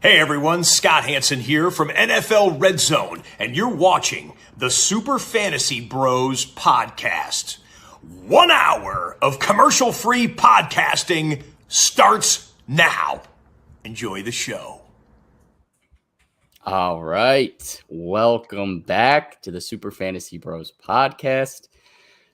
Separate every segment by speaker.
Speaker 1: Hey everyone, Scott Hansen here from NFL Red Zone, and you're watching the Super Fantasy Bros podcast. 1 hour of commercial-free podcasting starts now. Enjoy the show.
Speaker 2: All right, welcome back to the Super Fantasy Bros podcast.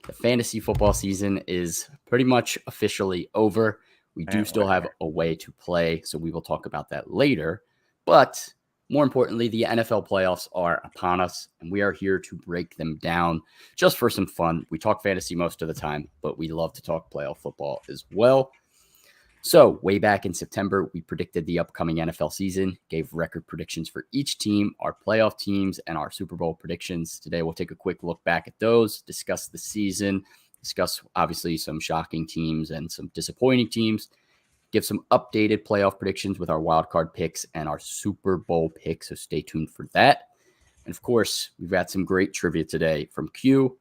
Speaker 2: The fantasy football season is pretty much officially over. We do still have a way to play, so we will talk about that later. But more importantly, the NFL playoffs are upon us, and we are here to break them down just for some fun. We talk fantasy most of the time, but we love to talk playoff football as well. So way back in September, we predicted the upcoming NFL season, gave record predictions for each team, our playoff teams, and our Super Bowl predictions. Today, we'll take a quick look back at those, discuss the season, discuss obviously some shocking teams and some disappointing teams, give some updated playoff predictions with our wildcard picks and our Super Bowl picks, so stay tuned for that. And of course, we've got some great trivia today from Q,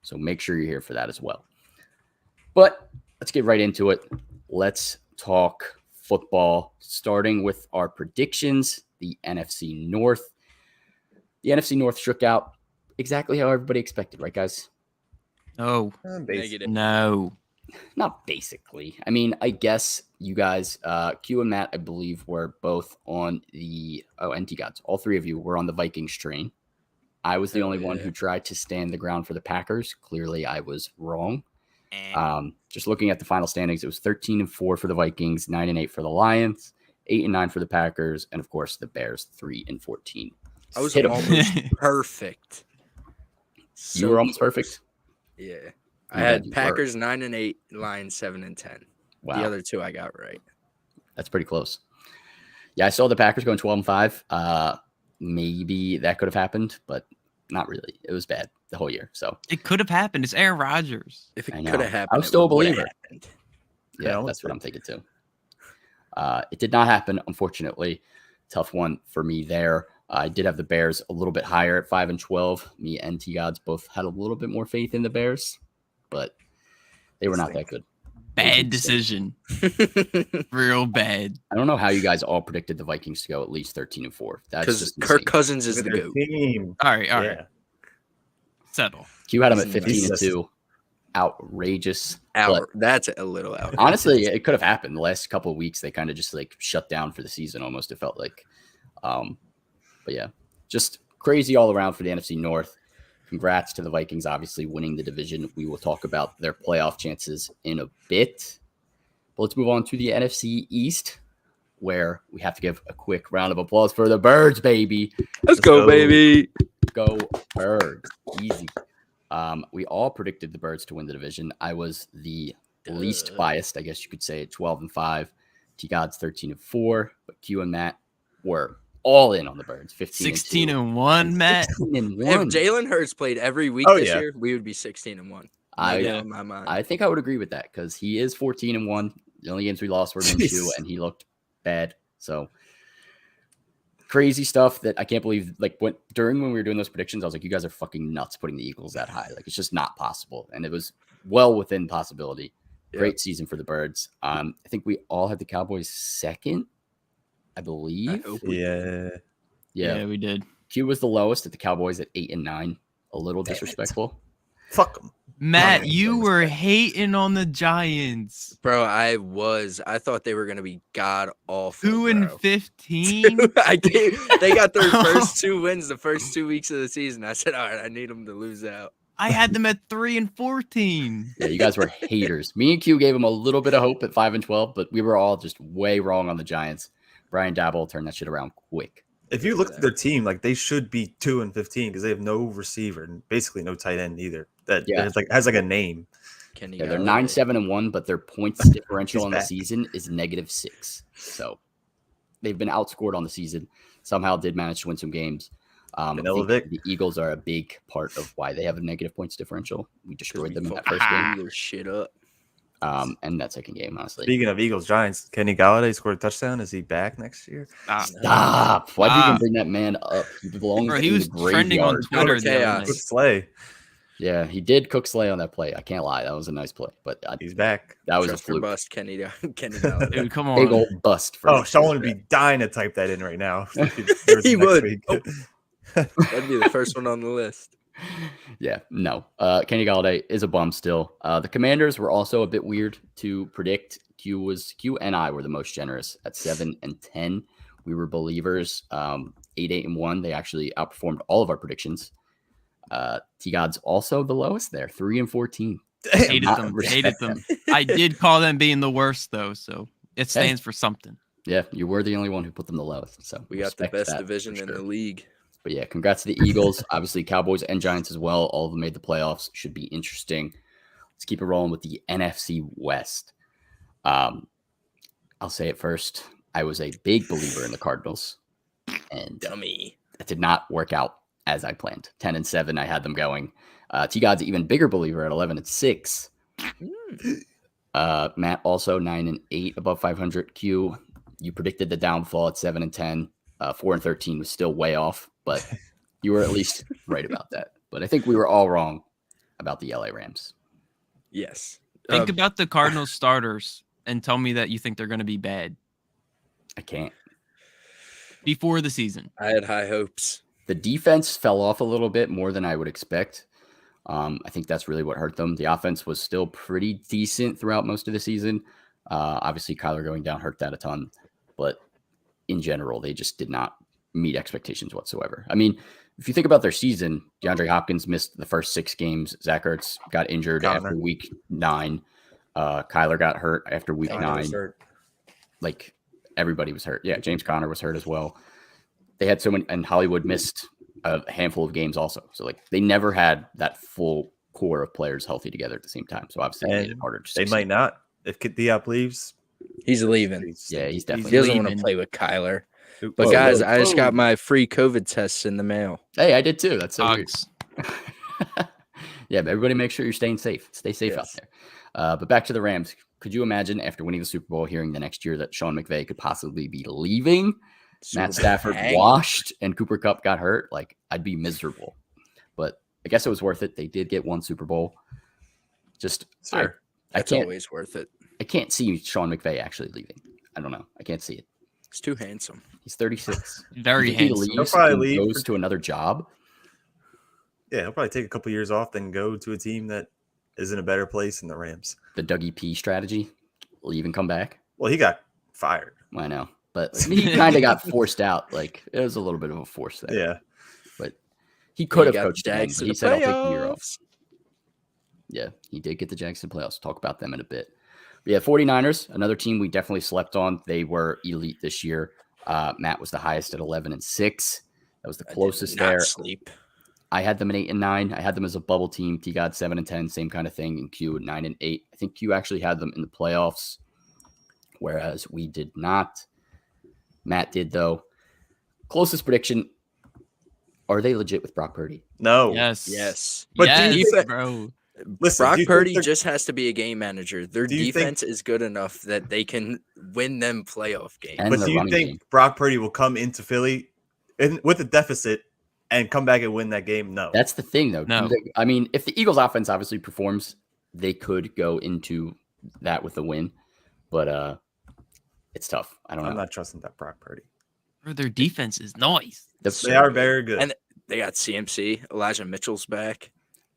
Speaker 2: so make sure you're here for that as well. But let's get right into it. Let's talk football, starting with our predictions, the NFC North. The NFC North shook out exactly how everybody expected, right, guys?
Speaker 3: No.
Speaker 4: Negative.
Speaker 3: No.
Speaker 2: Not basically. I mean, I guess you guys, Q and Matt, I believe, were both on the NT Gods. All three of you were on the Vikings train. I was the only one who tried to stand the ground for the Packers. Clearly, I was wrong. Just looking at the final standings, it was 13-4 for the Vikings, 9-8 for the Lions, 8-9 for the Packers, and of course the Bears, 3-14.
Speaker 4: I was almost perfect.
Speaker 2: You were almost perfect.
Speaker 4: Yeah, I had Packers 9-8, Lions 7-10.
Speaker 2: Wow,
Speaker 4: the other two I got right.
Speaker 2: That's pretty close. Yeah, I saw the Packers going 12-5. Maybe that could have happened, but not really. It was bad the whole year. So
Speaker 3: it could have happened. It's Aaron Rodgers.
Speaker 4: If it could have happened,
Speaker 2: I'm still a believer.
Speaker 4: Happened.
Speaker 2: Yeah, that's what I'm thinking too. It did not happen, unfortunately. Tough one for me there. I did have the Bears a little bit higher at 5-12. Me and T Gods both had a little bit more faith in the Bears, but they were not that good.
Speaker 3: Bad decision. Real bad.
Speaker 2: I don't know how you guys all predicted the Vikings to go at least 13-4. That's just
Speaker 4: Kirk Cousins is the GOAT.
Speaker 3: Team. All right. Settle.
Speaker 2: Q had him at 15-2. Outrageous.
Speaker 4: That's a little outrageous.
Speaker 2: Honestly, it could have happened. The last couple of weeks, they kind of just like shut down for the season almost, it felt like. But yeah, just crazy all around for the NFC North. Congrats to the Vikings, obviously winning the division. We will talk about their playoff chances in a bit. But let's move on to the NFC East, where we have to give a quick round of applause for the Birds, baby.
Speaker 4: Let's go, baby.
Speaker 2: Go Birds. Easy. We all predicted the Birds to win the division. I was the least biased, I guess you could say, at 12-5. T-Gods 13-4, but Q and Matt were all in on the Birds.
Speaker 3: 16-1, Matt.
Speaker 2: 16-1.
Speaker 4: If Jalen Hurts played every week this year, we would be 16-1.
Speaker 2: I think I would agree with that because he is 14-1. The only games we lost were Minshew, and he looked bad. So crazy stuff that I can't believe. Like when we were doing those predictions, I was like, "You guys are fucking nuts putting the Eagles that high. Like it's just not possible." And it was well within possibility. Yep. Great season for the Birds. I think we all had the Cowboys second, I believe.
Speaker 3: Yeah, we did.
Speaker 2: Q was the lowest at the Cowboys at 8-9. A little disrespectful.
Speaker 5: Fuck them.
Speaker 3: Matt, you were hating on the Giants.
Speaker 4: Bro, I was. I thought they were going to be god awful.
Speaker 3: 2-15.
Speaker 4: They got their first 2 wins the first 2 weeks of the season. I said, all right, I need them to lose out.
Speaker 3: I had them at 3-14.
Speaker 2: Yeah, you guys were haters. Me and Q gave them a little bit of hope at 5-12, but we were all just way wrong on the Giants. Brian Daboll turned that shit around quick.
Speaker 5: If you look at their team, like they should be 2-15 because they have no receiver and basically no tight end either. That has a name.
Speaker 2: They're 9-7-1, but their points differential on the season is -6. So they've been outscored on the season. Somehow did manage to win some games. I think the Eagles are a big part of why they have a negative points differential. We destroyed them in that first game.
Speaker 4: Shit up.
Speaker 2: And that second game, honestly.
Speaker 5: Speaking of Eagles, Giants, Kenny Galladay scored a touchdown. Is he back next year?
Speaker 2: Stop. Why did you even bring that man up? He belongs
Speaker 3: Bro, he was trending on Twitter.
Speaker 5: Chaos. Slay.
Speaker 2: Yeah, he did cook Slay on that play. I can't lie. That was a nice play, but
Speaker 5: He's back.
Speaker 2: that was
Speaker 4: Trust
Speaker 2: a fluke.
Speaker 4: bust, Kenny Galladay.
Speaker 3: Dude, come
Speaker 2: Big
Speaker 3: on.
Speaker 2: old bust. For
Speaker 5: Oh,
Speaker 2: next
Speaker 5: someone
Speaker 2: year's
Speaker 5: would be dying to type that in right now.
Speaker 4: He would.
Speaker 5: Week.
Speaker 4: Oh. That'd be the first one on the list.
Speaker 2: Yeah, no. Kenny Galladay is a bum still. The Commanders were also a bit weird to predict. Q and I were the most generous at 7 and 10. We were believers. 8-1. They actually outperformed all of our predictions. T-God's also the lowest there, 3 and 14.
Speaker 3: Hated them. I did call them being the worst though, so it stands for something.
Speaker 2: Yeah, you were the only one who put them the lowest. So
Speaker 4: we got the best division in the league.
Speaker 2: But yeah, congrats to the Eagles. Obviously, Cowboys and Giants as well. All of them made the playoffs. Should be interesting. Let's keep it rolling with the NFC West. I'll say it first. I was a big believer in the Cardinals, and
Speaker 4: dummy.
Speaker 2: That did not work out as I planned. 10 and 7, I had them going. T-God's an even bigger believer at 11 and 6. Matt also 9 and 8 above 500. Q, you predicted the downfall at 7 and 10. 4 and 13 was still way off, but you were at least right about that. But I think we were all wrong about the LA Rams.
Speaker 4: Yes.
Speaker 3: Think about the Cardinals starters and tell me that you think they're going to be bad.
Speaker 2: I can't.
Speaker 3: Before the season,
Speaker 4: I had high hopes.
Speaker 2: The defense fell off a little bit more than I would expect. I think that's really what hurt them. The offense was still pretty decent throughout most of the season. Obviously, Kyler going down hurt that a ton. But in general, they just did not meet expectations whatsoever. I mean, if you think about their season, DeAndre Hopkins missed the first 6 games. Zach Ertz got injured after week 9. Kyler got hurt after week 9. Like, everybody was hurt. Yeah, James Conner was hurt as well. They had so many, and Hollywood missed a handful of games also. So, like, they never had that full core of players healthy together at the same time. So, obviously, it made it harder to succeed.
Speaker 5: They might not. If Diop leaves,
Speaker 4: he's leaving.
Speaker 2: He's definitely
Speaker 4: He doesn't
Speaker 2: leaving.
Speaker 4: want to play with Kyler. But guys, I just got my free COVID tests in the mail.
Speaker 2: Hey, I did too. That's so weird. Yeah, but everybody make sure you're staying safe. Stay safe out there. But back to the Rams. Could you imagine after winning the Super Bowl, hearing the next year that Sean McVay could possibly be leaving? Matt Stafford washed and Cooper Kupp got hurt. Like, I'd be miserable. But I guess it was worth it. They did get 1 Super Bowl. Just,
Speaker 4: sure. That's always worth it.
Speaker 2: I can't see Sean McVay actually leaving. I don't know. I can't see it.
Speaker 4: He's too handsome.
Speaker 2: He's 36.
Speaker 3: Very handsome.
Speaker 2: He'll probably goes to another job.
Speaker 5: Yeah, he'll probably take a couple years off, then go to a team that is in a better place than the Rams.
Speaker 2: The Dougie P strategy. Leave and come back.
Speaker 5: Well, he got fired.
Speaker 2: I know. But he kind of got forced out. Like, it was a little bit of a force there.
Speaker 5: Yeah.
Speaker 2: But he could have coached them, but he said, I'll take the year off. Yeah, he did get the Jags to playoffs. Talk about them in a bit. But yeah, 49ers, another team we definitely slept on. They were elite this year. Matt was the highest at 11 and 6. That was the closest there.
Speaker 4: Sleep.
Speaker 2: I had them at 8 and 9. I had them as a bubble team. T got 7 and 10, same kind of thing. And Q at 9 and 8. I think Q actually had them in the playoffs, whereas we did not. Matt did, though. Closest prediction. Are they legit with Brock Purdy?
Speaker 5: No.
Speaker 4: Yes.
Speaker 5: But
Speaker 3: yes, bro.
Speaker 4: Listen, Brock Purdy just has to be a game manager. Their defense is good enough that they can win them playoff games.
Speaker 5: But do you think Brock Purdy will come into Philly with a deficit and come back and win that game? No.
Speaker 2: That's the thing, though.
Speaker 3: No.
Speaker 2: I mean, if the Eagles offense obviously performs, they could go into that with a win. But it's tough. I don't know.
Speaker 5: I'm not trusting that Brock Purdy.
Speaker 3: Their defense is nice.
Speaker 5: They are very good.
Speaker 4: And they got CMC. Elijah Mitchell's back.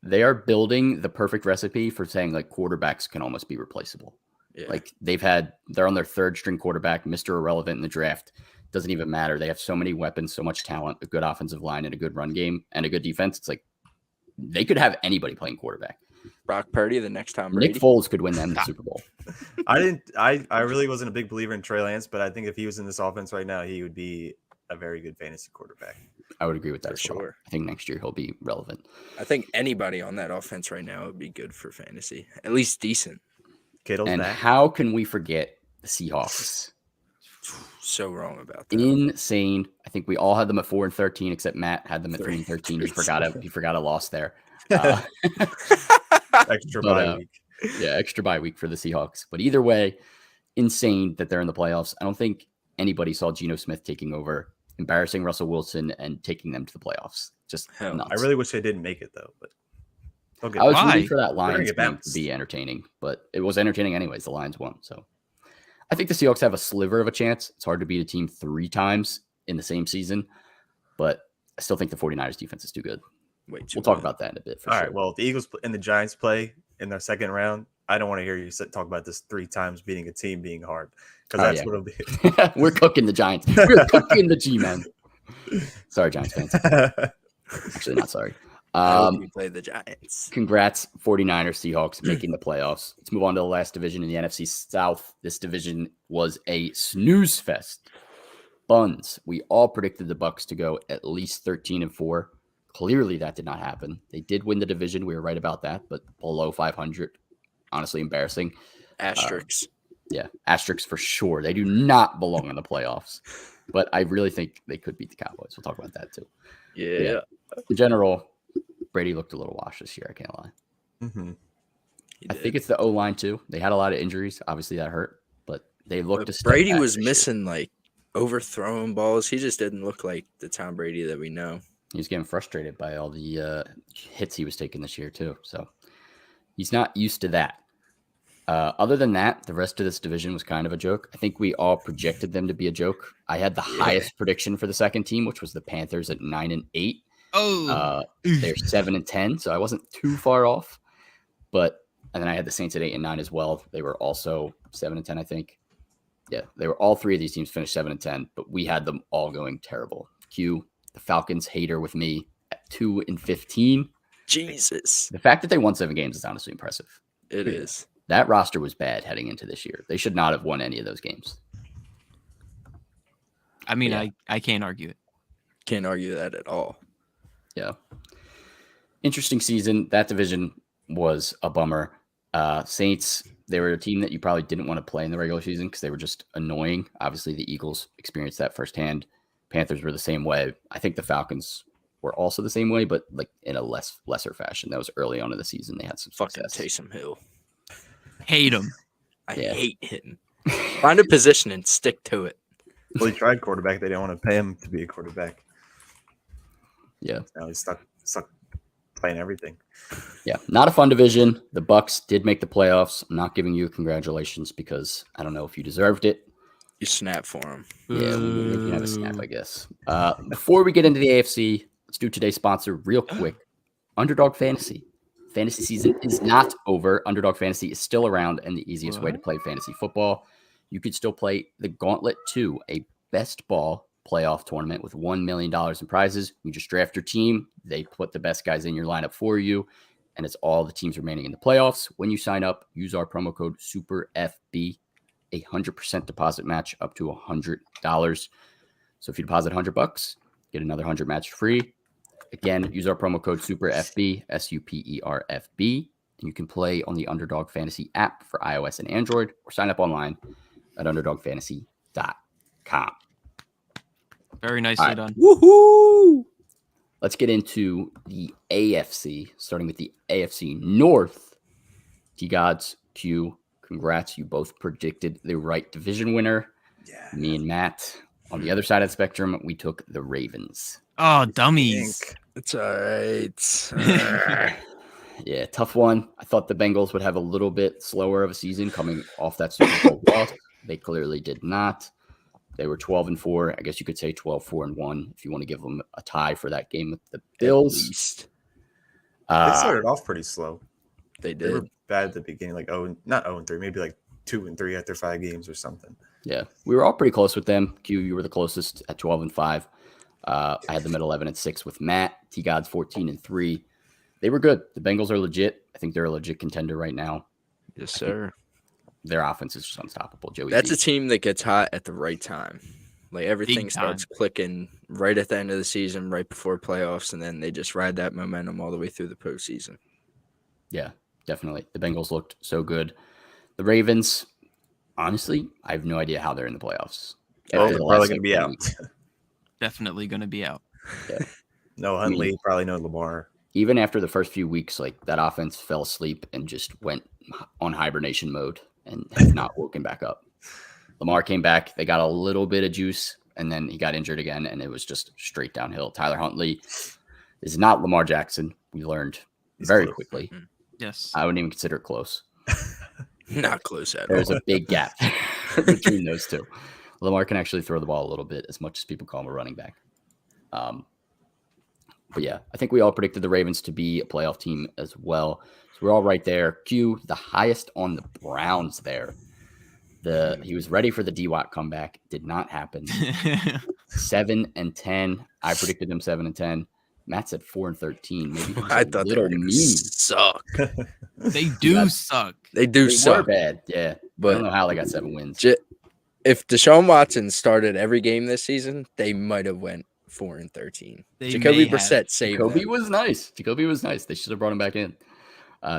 Speaker 2: They are building the perfect recipe for saying, like, quarterbacks can almost be replaceable. Yeah. Like, they're on their 3rd string quarterback, Mr. Irrelevant in the draft. Doesn't even matter. They have so many weapons, so much talent, a good offensive line and a good run game and a good defense. It's like they could have anybody playing quarterback.
Speaker 4: Brock Purdy the next time. Brady.
Speaker 2: Nick Foles could win them the Super Bowl.
Speaker 5: I really wasn't a big believer in Trey Lance, but I think if he was in this offense right now, he would be a very good fantasy quarterback.
Speaker 2: I would agree with that.
Speaker 4: For sure.
Speaker 2: I think next year he'll be relevant.
Speaker 4: I think anybody on that offense right now would be good for fantasy, at least decent.
Speaker 5: Kittle's
Speaker 2: and
Speaker 5: back.
Speaker 2: How can we forget the Seahawks?
Speaker 4: So wrong about that.
Speaker 2: Insane. I think we all had them at 4 and 13, except Matt had them at 3 and 13. He forgot a loss there.
Speaker 5: Extra bye week.
Speaker 2: Yeah, extra bye week for the Seahawks. But either way, insane that they're in the playoffs. I don't think anybody saw Geno Smith taking over, embarrassing Russell Wilson, and taking them to the playoffs. Just nuts.
Speaker 5: I really wish they didn't make it, though. But
Speaker 2: I was
Speaker 3: Why?
Speaker 2: rooting for that Lions game to be entertaining, but it was entertaining anyways. The Lions won. So I think the Seahawks have a sliver of a chance. It's hard to beat a team 3 times in the same season, but I still think the 49ers defense is too good. We'll talk about that in a bit.
Speaker 5: All right. Well, if the Eagles and the Giants play in their second round, I don't want to hear you talk about this 3 times beating a team being hard, because that's what it'll be.
Speaker 2: We're cooking the Giants. We're cooking the G-men. Sorry, Giants fans. Actually, not sorry.
Speaker 4: We play the Giants.
Speaker 2: Congrats, 49ers, Seahawks making the playoffs. Let's move on to the last division in the NFC South. This division was a snooze fest. Buns. We all predicted the Bucs to go at least 13-4. Clearly, that did not happen. They did win the division. We were right about that, but below 500. Honestly, embarrassing.
Speaker 4: Asterisks.
Speaker 2: Yeah, asterisks for sure. They do not belong in the playoffs, but I really think they could beat the Cowboys. We'll talk about that too.
Speaker 4: Yeah.
Speaker 2: In general, Brady looked a little washed this year. I can't lie.
Speaker 5: Mm-hmm.
Speaker 2: I think it's the O-line too. They had a lot of injuries. Obviously, that hurt, but they looked.
Speaker 4: Brady was missing like overthrowing balls. He just didn't look like the Tom Brady that we know.
Speaker 2: He was getting frustrated by all the hits he was taking this year too. So he's not used to that. Other than that, the rest of this division was kind of a joke. I think we all projected them to be a joke. I had the highest prediction for the second team, which was the Panthers at 9-8.
Speaker 3: Oh,
Speaker 2: they're 7-10, so I wasn't too far off. And then I had the Saints at 8-9 as well. They were also 7-10, I think. Yeah, they were all 3 of these teams finished 7-10, but we had them all going terrible. Q, the Falcons hater with me at 2-15.
Speaker 4: Jesus,
Speaker 2: the fact that they won 7 games is honestly impressive.
Speaker 4: It is.
Speaker 2: That roster was bad heading into this year. They should not have won any of those games.
Speaker 3: I mean, I can't argue it.
Speaker 4: Can't argue that at all.
Speaker 2: Yeah. Interesting season. That division was a bummer. Saints, they were a team that you probably didn't want to play in the regular season because they were just annoying. Obviously, the Eagles experienced that firsthand. Panthers were the same way. I think the Falcons were also the same way, but like in a lesser fashion. That was early on in the season. They had some
Speaker 4: fucking
Speaker 2: success.
Speaker 4: Taysom Hill.
Speaker 3: Hate him.
Speaker 4: I hate him. Find a position and stick to it.
Speaker 5: Well, he tried quarterback. They didn't want to pay him to be a quarterback.
Speaker 2: Yeah.
Speaker 5: Now he's stuck playing everything.
Speaker 2: Yeah. Not a fun division. The Bucs did make the playoffs. I'm not giving you congratulations because I don't know if you deserved it.
Speaker 4: You snap for him.
Speaker 2: Yeah, we can have a snap, I guess. Before we get into the AFC, let's do today's sponsor real quick. Underdog Fantasy. Fantasy season is not over. Underdog Fantasy is still around and the easiest way to play fantasy football. You could still play the Gauntlet 2, a best ball playoff tournament with $1 million in prizes. You just draft your team. They put the best guys in your lineup for you, and it's all the teams remaining in the playoffs. When you sign up, use our promo code SUPERFB, a 100% deposit match up to $100. So if you deposit $100, get another 100 match free. Again, use our promo code SUPERFB, SUPERFB, and you can play on the Underdog Fantasy app for iOS and Android, or sign up online at underdogfantasy.com.
Speaker 3: Very nicely done.
Speaker 2: Woohoo! Let's get into the AFC, starting with the AFC North. T-Gods, Q, congrats. You both predicted the right division winner. Yeah. Me and Matt. On the other side of the spectrum, we took the Ravens.
Speaker 3: Oh, dummies.
Speaker 4: It's all right.
Speaker 2: Yeah, tough one. I thought the Bengals would have a little bit slower of a season coming off that Super Bowl loss. They clearly did not. They were 12-4. I guess you could say 12-4-1 if you want to give them a tie for that game with the Bills.
Speaker 5: They started off pretty slow.
Speaker 4: They did.
Speaker 5: They were bad at the beginning, like not 0-3, maybe like 2-3 after 5 games or something.
Speaker 2: Yeah, we were all pretty close with them. Q, you were the closest at 12-5. I had them at 11-6 with Matt. T-Gods 14-3. They were good. The Bengals are legit. I think they're a legit contender right now.
Speaker 4: Yes, sir.
Speaker 2: Their offense is just unstoppable. Joey.
Speaker 4: That's a team that gets hot at the right time. Like everything starts clicking right at the end of the season, right before playoffs, and then they just ride that momentum all the way through the postseason.
Speaker 2: Yeah, definitely. The Bengals looked so good. The Ravens, honestly, I have no idea how they're in the playoffs.
Speaker 5: Oh, they're probably going to be out.
Speaker 3: Definitely going to be out.
Speaker 2: Yeah.
Speaker 5: No Huntley, probably no Lamar.
Speaker 2: Even after the first few weeks, like that offense fell asleep and just went on hibernation mode and have not woken back up. Lamar came back. They got a little bit of juice, and then he got injured again, and it was just straight downhill. Tyler Huntley is not Lamar Jackson. We learned very
Speaker 5: close.
Speaker 2: quickly.
Speaker 3: Yes.
Speaker 2: I wouldn't even consider it close.
Speaker 4: Not close at all.
Speaker 2: There's a big gap between those two. Lamar can actually throw the ball a little bit, as much as people call him a running back. But yeah, I think we all predicted the Ravens to be a playoff team as well. So we're all right there. Q, the highest on the Browns there. He was ready for the D-Watt comeback. Did not happen. 7-10. I predicted him 7-10. Matt said 4-13. Maybe
Speaker 4: I thought they were going to suck.
Speaker 3: They do suck.
Speaker 4: They suck.
Speaker 2: Bad, yeah. But I don't know how they got 7 wins.
Speaker 4: If Deshaun Watson started every game this season, they might have went 4-13. Jacoby Brissett saved them.
Speaker 2: Jacoby was nice. They should have brought him back in.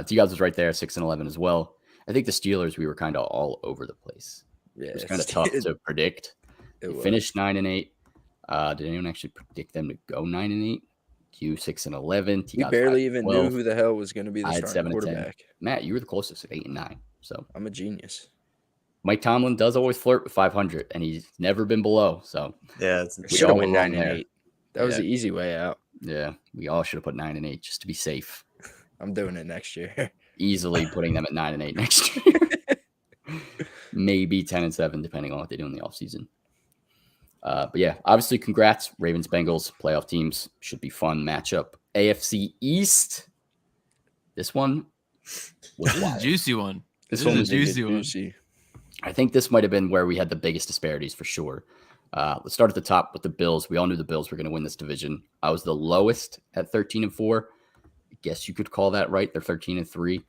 Speaker 2: T-Gods was right there, 6-11 as well. I think the Steelers, we were kind of all over the place. Yeah, it was kind of tough to predict. They finished 9-8. Did anyone actually predict them to go 9-8? Q 6-11.
Speaker 4: We barely even knew who the hell was going to be the starting
Speaker 2: 7-10.
Speaker 4: quarterback.
Speaker 2: Matt, you were the closest at 8-9. So
Speaker 4: I'm a genius.
Speaker 2: Mike Tomlin does always flirt with 500, and he's never been below. So
Speaker 5: yeah,
Speaker 4: we should have went 9-8. That was the easy way out.
Speaker 2: Yeah, we all should have put 9-8 just to be safe.
Speaker 4: I'm doing it next year.
Speaker 2: Easily putting them at 9-8 next year. Maybe 10-7, depending on what they do in the offseason. But yeah, obviously, congrats. Ravens, Bengals, playoff teams. Should be fun matchup. AFC East. This one was
Speaker 3: a juicy one.
Speaker 2: This one was
Speaker 3: a juicy
Speaker 2: one. I think this might have been where we had the biggest disparities for sure. Let's start at the top with the Bills. We all knew the Bills were going to win this division. I was the lowest at 13-4. I guess you could call that right. They're 13-3.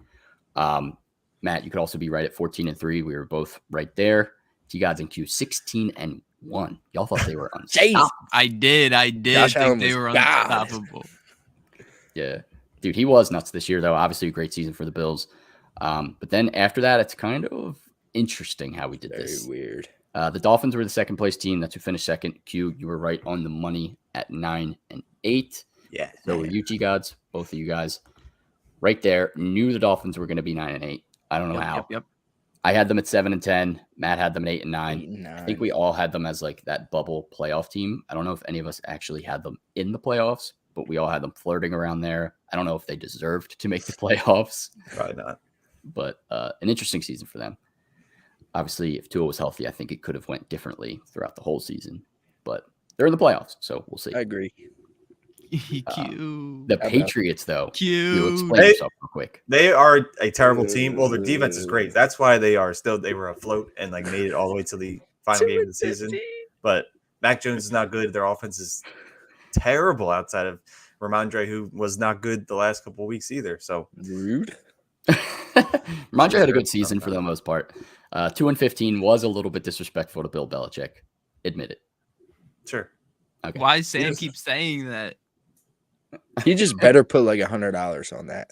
Speaker 2: Matt, you could also be right at 14-3. We were both right there. T-Gods and Q 16-1. Y'all thought they were unstoppable.
Speaker 3: I did think they were unstoppable.
Speaker 2: Yeah. Dude, he was nuts this year, though. Obviously, a great season for the Bills. But then after that, it's kind of interesting how we did this.
Speaker 4: Very weird.
Speaker 2: The Dolphins were the second place team. That's who finished second. Q, you were right on the money at 9-8.
Speaker 5: Yeah.
Speaker 2: So were you, T-Gods, both of you guys. Right there. Knew the Dolphins were going to be 9-8. I don't know how.
Speaker 3: Yep.
Speaker 2: I had them at 7-10. Matt had them at 8-9. I think we all had them as like that bubble playoff team. I don't know if any of us actually had them in the playoffs, but we all had them flirting around there. I don't know if they deserved to make the playoffs.
Speaker 5: Probably not.
Speaker 2: But an interesting season for them. Obviously, if Tua was healthy, I think it could have went differently throughout the whole season. But they're in the playoffs, so we'll see.
Speaker 4: I agree.
Speaker 2: The Patriots, though.
Speaker 3: Cute.
Speaker 2: Explain yourself real quick.
Speaker 5: They are a terrible team. Well, their defense is great. That's why they were afloat and like made it all the way to the final game of the season. But Mac Jones is not good. Their offense is terrible outside of Ramondre, who was not good the last couple of weeks either. So
Speaker 4: rude.
Speaker 2: Ramondre had a good season for the most part. 2-15 was a little bit disrespectful to Bill Belichick. Admit it.
Speaker 5: Sure.
Speaker 2: Okay.
Speaker 3: Why Sam keeps saying that?
Speaker 4: He just better put like $100 on that.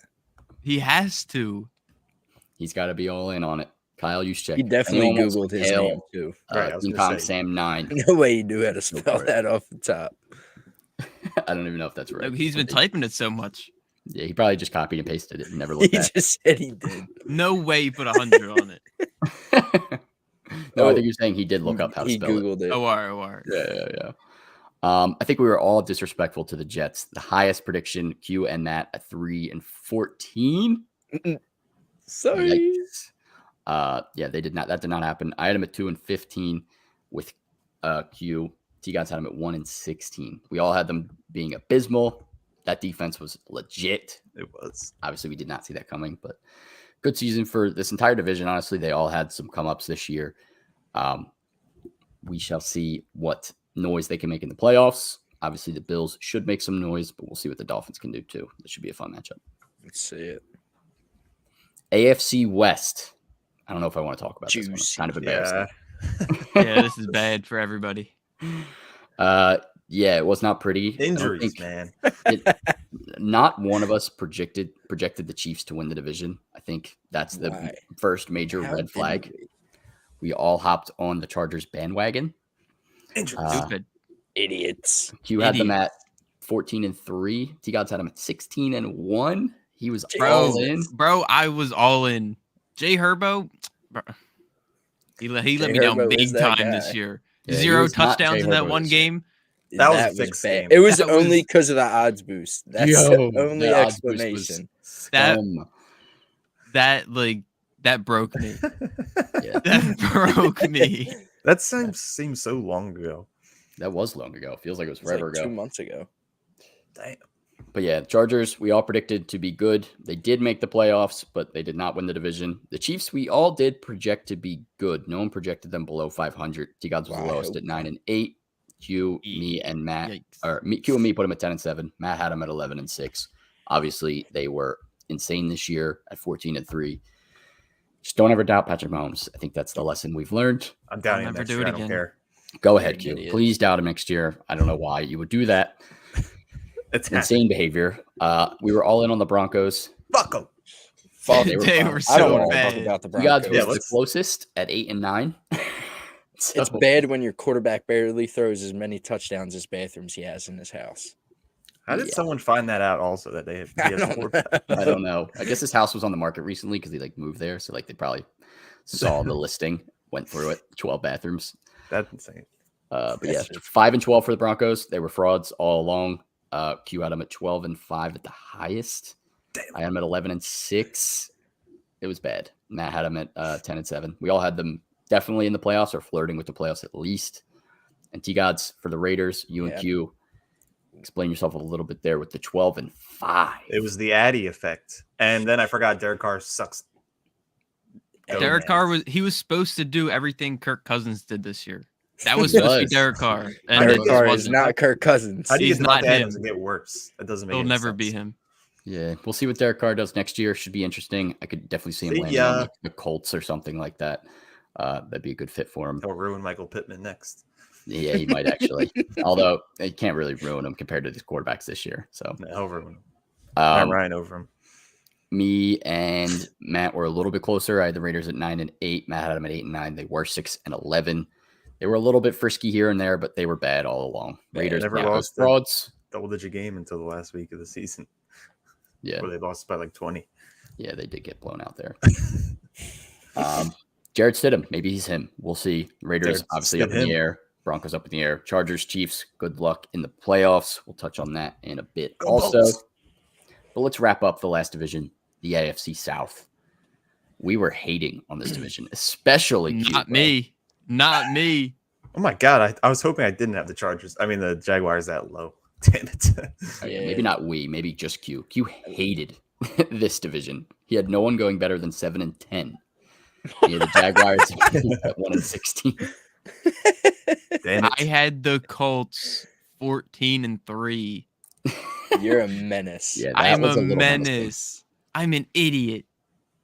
Speaker 3: He has to.
Speaker 2: He's got to be all in on it. Kyle Juszczyk.
Speaker 4: He definitely Googled his name too.
Speaker 2: Sam 9.
Speaker 4: No way he knew how to spell that off the top.
Speaker 2: I don't even know if that's right.
Speaker 3: He's been typing it so much.
Speaker 2: Yeah, he probably just copied and pasted it and never looked at it.
Speaker 4: He just said he did.
Speaker 3: No way he put 100 on it.
Speaker 2: No, I think you're saying he did look up how to spell it.
Speaker 4: He Googled it.
Speaker 3: OR.
Speaker 2: Yeah. I think we were all disrespectful to the Jets. The highest prediction, Q and Matt, at 3-14.
Speaker 4: Sorry.
Speaker 2: Yeah, they did not. That did not happen. I had him at 2-15 with Q. T-Gods had him at 1-16. We all had them being abysmal. That defense was legit.
Speaker 5: It was.
Speaker 2: Obviously, we did not see that coming, but good season for this entire division. Honestly, they all had some come-ups this year. We shall see what noise they can make in the playoffs. Obviously, the Bills should make some noise, but we'll see what the Dolphins can do too. This should be a fun matchup.
Speaker 4: Let's see it.
Speaker 2: AFC West. I don't know if I want to talk about this one. It's kind of embarrassing.
Speaker 3: Yeah, this is bad for everybody.
Speaker 2: Yeah, it was not pretty.
Speaker 5: Injuries, man.
Speaker 2: Not one of us projected the Chiefs to win the division. I think that's the first major red flag. We all hopped on the Chargers bandwagon.
Speaker 3: Stupid
Speaker 4: idiots.
Speaker 2: Q had them at 14-3. T-Gods had them at 16-1. He was all in.
Speaker 3: Bro, I was all in. Jay Herbo, bro, he let me down big time this year.
Speaker 2: Yeah,
Speaker 3: 0 touchdowns in that one game.
Speaker 5: That was a fixed
Speaker 4: bad.
Speaker 5: game.
Speaker 4: It was
Speaker 3: That
Speaker 4: only
Speaker 3: was-
Speaker 4: because of the odds boost. That's the only
Speaker 2: that odds boost was
Speaker 4: explanation.
Speaker 2: scum.
Speaker 3: That broke me.
Speaker 2: Yeah,
Speaker 3: That broke me.
Speaker 5: That seems so long ago.
Speaker 2: that was long ago. Feels like it was
Speaker 4: It's like
Speaker 2: forever ago.
Speaker 4: 2 months ago.
Speaker 5: Damn.
Speaker 2: But yeah, Chargers, we all predicted to be good. They did make the playoffs, but they did not win the division. The Chiefs, we all did project to be good. No one projected them below 500. T-Gods was the lowest at 9-8. Q, me, and Matt,
Speaker 3: Yikes.
Speaker 2: Q and me put them at 10-7. Matt had them at 11-6. Obviously, they were insane this year at 14-3. Just don't ever doubt Patrick Mahomes. I think that's the lesson we've learned.
Speaker 5: I'm doubting him
Speaker 3: never
Speaker 5: next
Speaker 3: do
Speaker 5: year.
Speaker 3: it
Speaker 5: I don't
Speaker 3: again.
Speaker 5: care.
Speaker 2: Go
Speaker 4: You're
Speaker 2: ahead,
Speaker 4: an
Speaker 2: Q.
Speaker 4: idiot.
Speaker 2: Please doubt him next year. I don't know why you would do that.
Speaker 5: It's
Speaker 2: Insane behavior. We were all in on the Broncos.
Speaker 5: Fuck him.
Speaker 4: Fuck.
Speaker 3: They were
Speaker 4: I don't
Speaker 3: so
Speaker 4: want to talk
Speaker 3: bad.
Speaker 4: about the
Speaker 2: You guys
Speaker 4: Broncos.
Speaker 2: were the closest at 8-9. So,
Speaker 4: It's bad when your quarterback barely throws as many touchdowns as bathrooms he has in his house.
Speaker 5: How did
Speaker 2: Yeah.
Speaker 5: someone find that out also that they have
Speaker 4: I don't know.
Speaker 2: I don't know. I guess his house was on the market recently because he moved there. So they probably saw the listing, went through it. 12 bathrooms.
Speaker 5: That's insane.
Speaker 2: But yeah,
Speaker 4: That's just-
Speaker 2: 5-12 for the Broncos. They were frauds all along. Q had them at 12-5 at the highest.
Speaker 5: Damn.
Speaker 2: I had them at 11-6. It was bad. Matt had them at 10-7. We all had them definitely in the playoffs or flirting with the playoffs at least. And T-Gods for the Raiders, you and Q, explain yourself a little bit there with the 12-5.
Speaker 5: It was the Addy effect. And then I forgot Derek Carr sucks.
Speaker 3: Derek Carr was supposed to do everything Kirk Cousins did this year. That was supposed to be Derek Carr. And
Speaker 4: Derek
Speaker 3: it just
Speaker 4: Carr is
Speaker 3: wasn't.
Speaker 4: not Kirk Cousins.
Speaker 5: How do you
Speaker 3: He's
Speaker 5: get
Speaker 3: not
Speaker 5: Devontae Adams
Speaker 3: him.
Speaker 5: and get worse? That doesn't make
Speaker 3: He'll
Speaker 5: any
Speaker 3: never
Speaker 5: sense.
Speaker 3: be him.
Speaker 2: Yeah, we'll see what Derek Carr does next year. Should be interesting. I could definitely see him
Speaker 5: See
Speaker 2: landing
Speaker 5: ya.
Speaker 2: on the Colts or something like that. That'd be a good fit for him.
Speaker 5: He'll ruin Michael Pittman next.
Speaker 2: Yeah, he might actually. Although he can't really ruin him compared to these quarterbacks this year. So
Speaker 5: No, he'll ruin him. Matt
Speaker 2: um,
Speaker 5: Ryan over him.
Speaker 2: me and Matt were a little bit closer. I had the Raiders at 9-8. Matt had them at 8-9. They were 6-11. They were a little bit frisky here and there, but they were bad all along. Raiders
Speaker 5: never
Speaker 2: Broncos
Speaker 5: lost a-
Speaker 2: frauds.
Speaker 5: Double-digit game until the last week of the season
Speaker 2: Yeah,
Speaker 5: where they lost by like 20.
Speaker 2: yeah, they did get blown out there. Jared Stidham, maybe he's him. We'll see. Raiders
Speaker 5: Jared
Speaker 2: obviously up in the
Speaker 5: Stidham.
Speaker 2: air. Broncos up in the air. Chargers, Chiefs, good luck in the playoffs. We'll touch on that in a bit
Speaker 5: Go
Speaker 2: also.
Speaker 5: Bolts.
Speaker 2: But let's wrap up the last division, the AFC South. We were hating on this division, especially Q,
Speaker 3: Not
Speaker 2: bro.
Speaker 3: me. Not me.
Speaker 5: Oh my God. I was hoping I didn't have the Chargers. I mean, the Jaguars that low. Damn it.
Speaker 2: Okay, maybe not we, maybe just Q. Q hated this division. He had no one going better than 7-10. He had the Jaguars at 1-16.
Speaker 5: Damn it.
Speaker 3: I had the Colts 14-3.
Speaker 4: You're a menace.
Speaker 2: Yeah, that
Speaker 3: I'm
Speaker 2: was
Speaker 3: a
Speaker 2: little
Speaker 3: menace. I'm an idiot.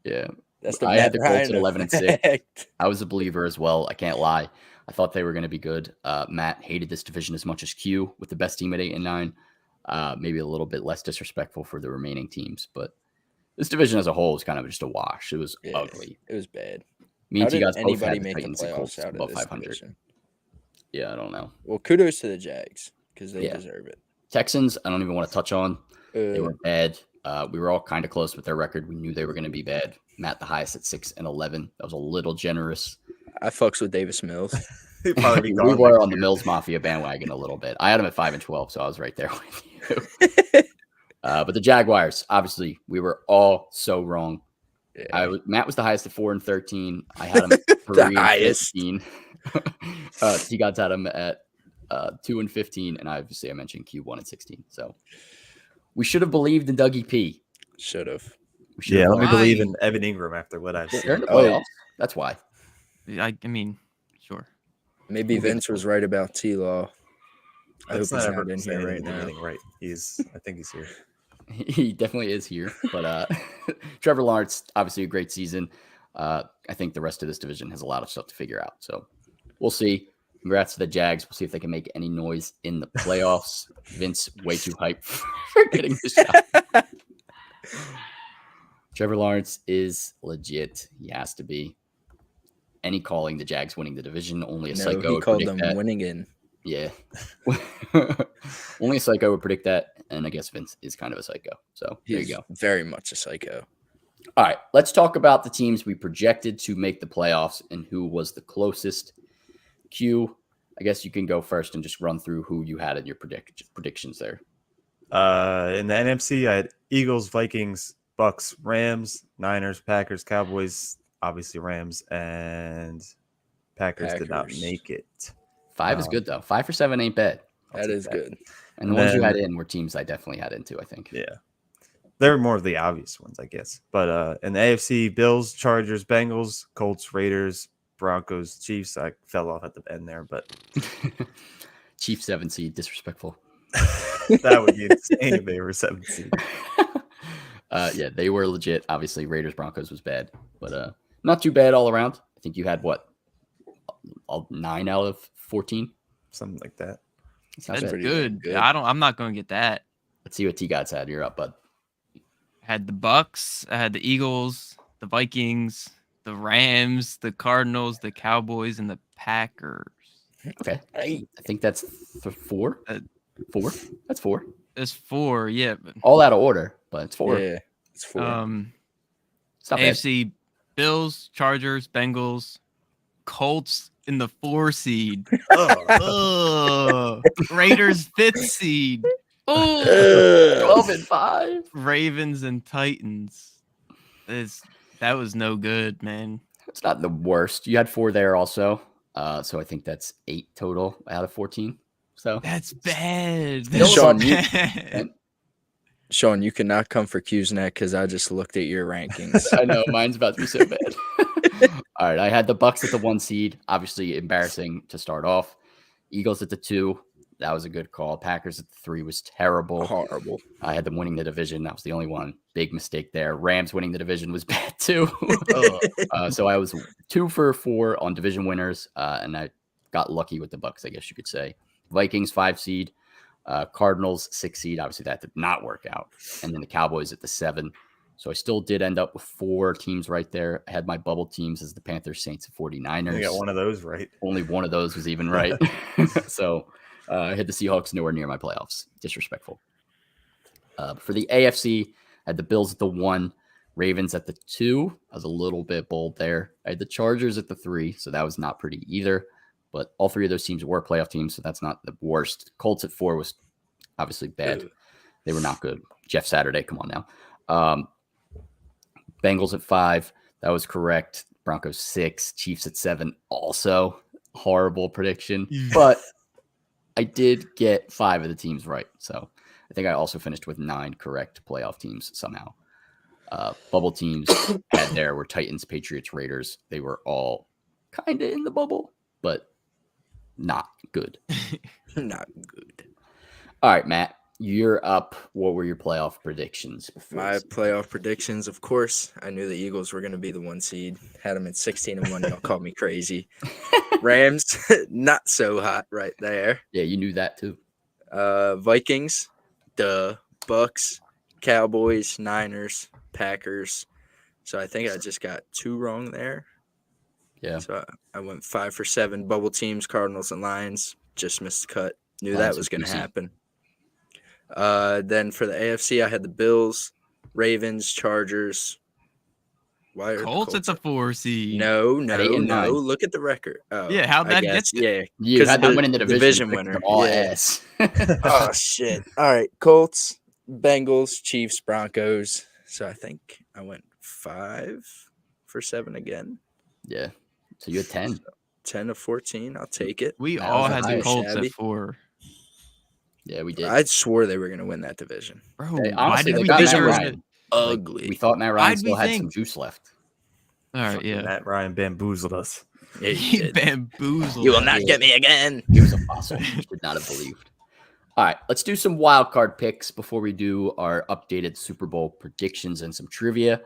Speaker 2: Yeah,
Speaker 4: That's the
Speaker 2: I had
Speaker 4: Matt
Speaker 2: the Colts
Speaker 4: Ryan
Speaker 2: at 11-6.
Speaker 4: effect.
Speaker 2: I was a believer as well. I can't lie. I thought they were going to be good. Matt hated this division as much as Q with the best team at 8-9. Maybe a little bit less disrespectful for the remaining teams, but this division as a whole is kind of just a wash. It was
Speaker 4: Yeah,
Speaker 2: ugly.
Speaker 4: It was bad.
Speaker 2: Me
Speaker 4: How
Speaker 2: and
Speaker 4: did
Speaker 2: T-Gods both
Speaker 4: anybody
Speaker 2: had the
Speaker 4: make the
Speaker 2: Titans and Colts
Speaker 4: playoffs out
Speaker 2: above
Speaker 4: of this
Speaker 2: 500.
Speaker 4: division?
Speaker 2: Yeah, I don't know.
Speaker 4: Well, kudos to the Jags because they
Speaker 2: Yeah.
Speaker 4: deserve it.
Speaker 2: Texans, I don't even want to touch on. They
Speaker 4: Uh,
Speaker 2: were bad. We were all kind of close with their record. We knew they were going to be bad. Matt, the highest at 6-11. That was a little generous.
Speaker 4: I fucks with Davis Mills.
Speaker 5: He'd probably be
Speaker 2: We
Speaker 5: gone
Speaker 2: were
Speaker 5: next
Speaker 2: on the
Speaker 5: year.
Speaker 2: Mills Mafia bandwagon a little bit. I had them at 5-12, so I was right there with you. But the Jaguars, obviously, we were all so wrong.
Speaker 4: Yeah.
Speaker 2: Matt was the highest at 4-13. I had him at
Speaker 4: The highest.
Speaker 2: 3-15. T-Gods had him at 2-15, and obviously I mentioned Q 1-16. So we should have believed in Dougie P.
Speaker 4: Should have.
Speaker 2: We should
Speaker 5: Yeah,
Speaker 2: have
Speaker 5: let me
Speaker 3: Why?
Speaker 5: believe in Evan Ingram after what I've
Speaker 2: They're in
Speaker 5: seen.
Speaker 2: the
Speaker 4: Oh.
Speaker 2: playoffs. That's why.
Speaker 3: I mean, sure.
Speaker 4: Maybe
Speaker 2: We'll get
Speaker 4: Vince was right about T-Law. I hope
Speaker 5: That's
Speaker 4: he's
Speaker 5: not
Speaker 4: not
Speaker 5: ever
Speaker 4: in
Speaker 5: saying
Speaker 4: here right now.
Speaker 5: anything right. I think he's here.
Speaker 2: He definitely is here. But Trevor Lawrence, obviously a great season. I think the rest of this division has a lot of stuff to figure out. So we'll see. Congrats to the Jags. We'll see if they can make any noise in the playoffs. Vince, way too hyped for getting the shot. Trevor Lawrence is legit. He has to be. Any calling the Jags winning the division, only a
Speaker 4: No,
Speaker 2: psycho
Speaker 4: he
Speaker 2: would
Speaker 4: called
Speaker 2: predict
Speaker 4: them
Speaker 2: that.
Speaker 4: winning in.
Speaker 2: Yeah. Only a psycho would predict that. And I guess Vince is kind of a psycho. So there
Speaker 4: He's
Speaker 2: you go.
Speaker 4: very much a psycho.
Speaker 2: All right. Let's talk about the teams we projected to make the playoffs and who was the closest. Q, I guess you can go first and just run through who you had in your predictions there.
Speaker 5: In the NFC, I had Eagles, Vikings, Bucks, Rams, Niners, Packers, Cowboys, obviously Rams, and Packers did not make it.
Speaker 2: 5 is good, though. 5 for 7 ain't bad.
Speaker 4: That is good.
Speaker 2: And the ones you had in were teams I definitely had into, I think.
Speaker 5: Yeah. They're more of the obvious ones, I guess. But in the AFC, Bills, Chargers, Bengals, Colts, Raiders, Broncos, Chiefs. I fell off at the end there, but
Speaker 2: Chiefs 7 seed, disrespectful.
Speaker 5: That would be insane if they were 7 seed.
Speaker 2: Yeah, they were legit. Obviously, Raiders, Broncos was bad, but not too bad all around. I think you had what? 9 out of 14?
Speaker 5: Something like that.
Speaker 3: That's good. I'm not going to get that.
Speaker 2: Let's see what T-God's had. You're up, bud.
Speaker 3: I had the Bucks, I had the Eagles, the Vikings, the Rams, the Cardinals, the Cowboys, and the Packers.
Speaker 2: Okay. I think that's 4. 4? That's 4.
Speaker 3: It's 4, yeah.
Speaker 2: All out of order, but it's 4.
Speaker 4: Yeah, it's 4.
Speaker 2: It's not
Speaker 3: AFC,
Speaker 2: bad.
Speaker 3: Bills, Chargers, Bengals, Colts in the 4 seed. Raiders 5th seed.
Speaker 2: 12-5.
Speaker 3: Ravens and Titans. That was no good, man.
Speaker 2: It's not the worst. You had 4 there also. So I think that's 8 total out of 14. So
Speaker 3: that's bad.
Speaker 4: Sean, you cannot come for Qsnet because I just looked at your rankings.
Speaker 2: I know mine's about to be so bad. All right, I had the Bucks at the 1 seed. Obviously embarrassing to start off. Eagles at the 2. That was a good call. Packers at the 3 was terrible.
Speaker 4: Horrible.
Speaker 2: I had them winning the division. That was the only one. Big mistake there. Rams winning the division was bad too. So I was 2 for 4 on division winners, and I got lucky with the Bucks, I guess you could say. Vikings 5 seed, Cardinals 6 seed. Obviously that did not work out. And then the Cowboys at the 7. So I still did end up with 4 teams right there. I had my bubble teams as the Panthers, Saints, and 49ers.
Speaker 5: You got one of those right.
Speaker 2: Only one of those was even right. So I had the Seahawks nowhere near my playoffs. Disrespectful. For the AFC, I had the Bills at the 1, Ravens at the 2. I was a little bit bold there. I had the Chargers at the 3, so that was not pretty either. But all 3 of those teams were playoff teams, so that's not the worst. Colts at 4 was obviously bad. They were not good. Jeff Saturday, come on now. Bengals at 5, that was correct. Broncos 6, Chiefs at 7, also horrible prediction. But I did get 5 of the teams right. So I think I also finished with 9 correct playoff teams somehow. Bubble teams had there were Titans, Patriots, Raiders. They were all kind of in the bubble, but not good.
Speaker 4: Not good.
Speaker 2: All right, Matt, you're up. What were your playoff predictions?
Speaker 4: My playoff predictions, of course, I knew the Eagles were going to be the 1 seed. Had them at 16-1. Y'all called me crazy. Rams, not so hot right there.
Speaker 2: Yeah, you knew that too.
Speaker 4: Vikings, Bucks, Cowboys, Niners, Packers. So I think I just got 2 wrong there.
Speaker 2: Yeah.
Speaker 4: So I went 5 for 7. Bubble teams, Cardinals and Lions. Just missed the cut. Knew
Speaker 2: Lions
Speaker 4: that was going to happen. Then for the AFC, I had the Bills, Ravens, Chargers. Why are
Speaker 3: Colts at the 4 seed?
Speaker 4: No.
Speaker 2: 9.
Speaker 4: Look at the record. Oh,
Speaker 3: yeah, how'd that get you?
Speaker 4: Yeah,
Speaker 2: you had them winning the division
Speaker 4: winner.
Speaker 2: All
Speaker 4: yeah.
Speaker 2: ass.
Speaker 4: Oh shit! All right, Colts, Bengals, Chiefs, Broncos. So I think I went 5 for 7 again.
Speaker 2: Yeah. So you had 10.
Speaker 4: So 10 of 14. I'll take it.
Speaker 3: We
Speaker 2: That
Speaker 3: all
Speaker 2: was
Speaker 3: had the
Speaker 2: nice.
Speaker 3: Colts at 4.
Speaker 2: Yeah, we did.
Speaker 4: I swore they were going to win that division.
Speaker 3: Bro,
Speaker 2: Hey,
Speaker 3: why
Speaker 2: honestly,
Speaker 3: did
Speaker 2: they
Speaker 3: we
Speaker 2: got
Speaker 3: think
Speaker 2: Matt
Speaker 3: it was
Speaker 2: Ryan.
Speaker 3: good?
Speaker 4: Ugly.
Speaker 2: We thought Matt Ryan
Speaker 3: Why'd
Speaker 2: still
Speaker 3: we
Speaker 2: had
Speaker 3: think-
Speaker 2: some juice left.
Speaker 3: All right, yeah.
Speaker 5: Matt Ryan bamboozled us.
Speaker 4: Yeah,
Speaker 3: He
Speaker 4: you did.
Speaker 3: bamboozled.
Speaker 4: You will
Speaker 3: us.
Speaker 4: not get me again.
Speaker 2: He was a fossil. Should not have believed. All right, let's do some wild card picks before we do our updated Super Bowl predictions and some trivia.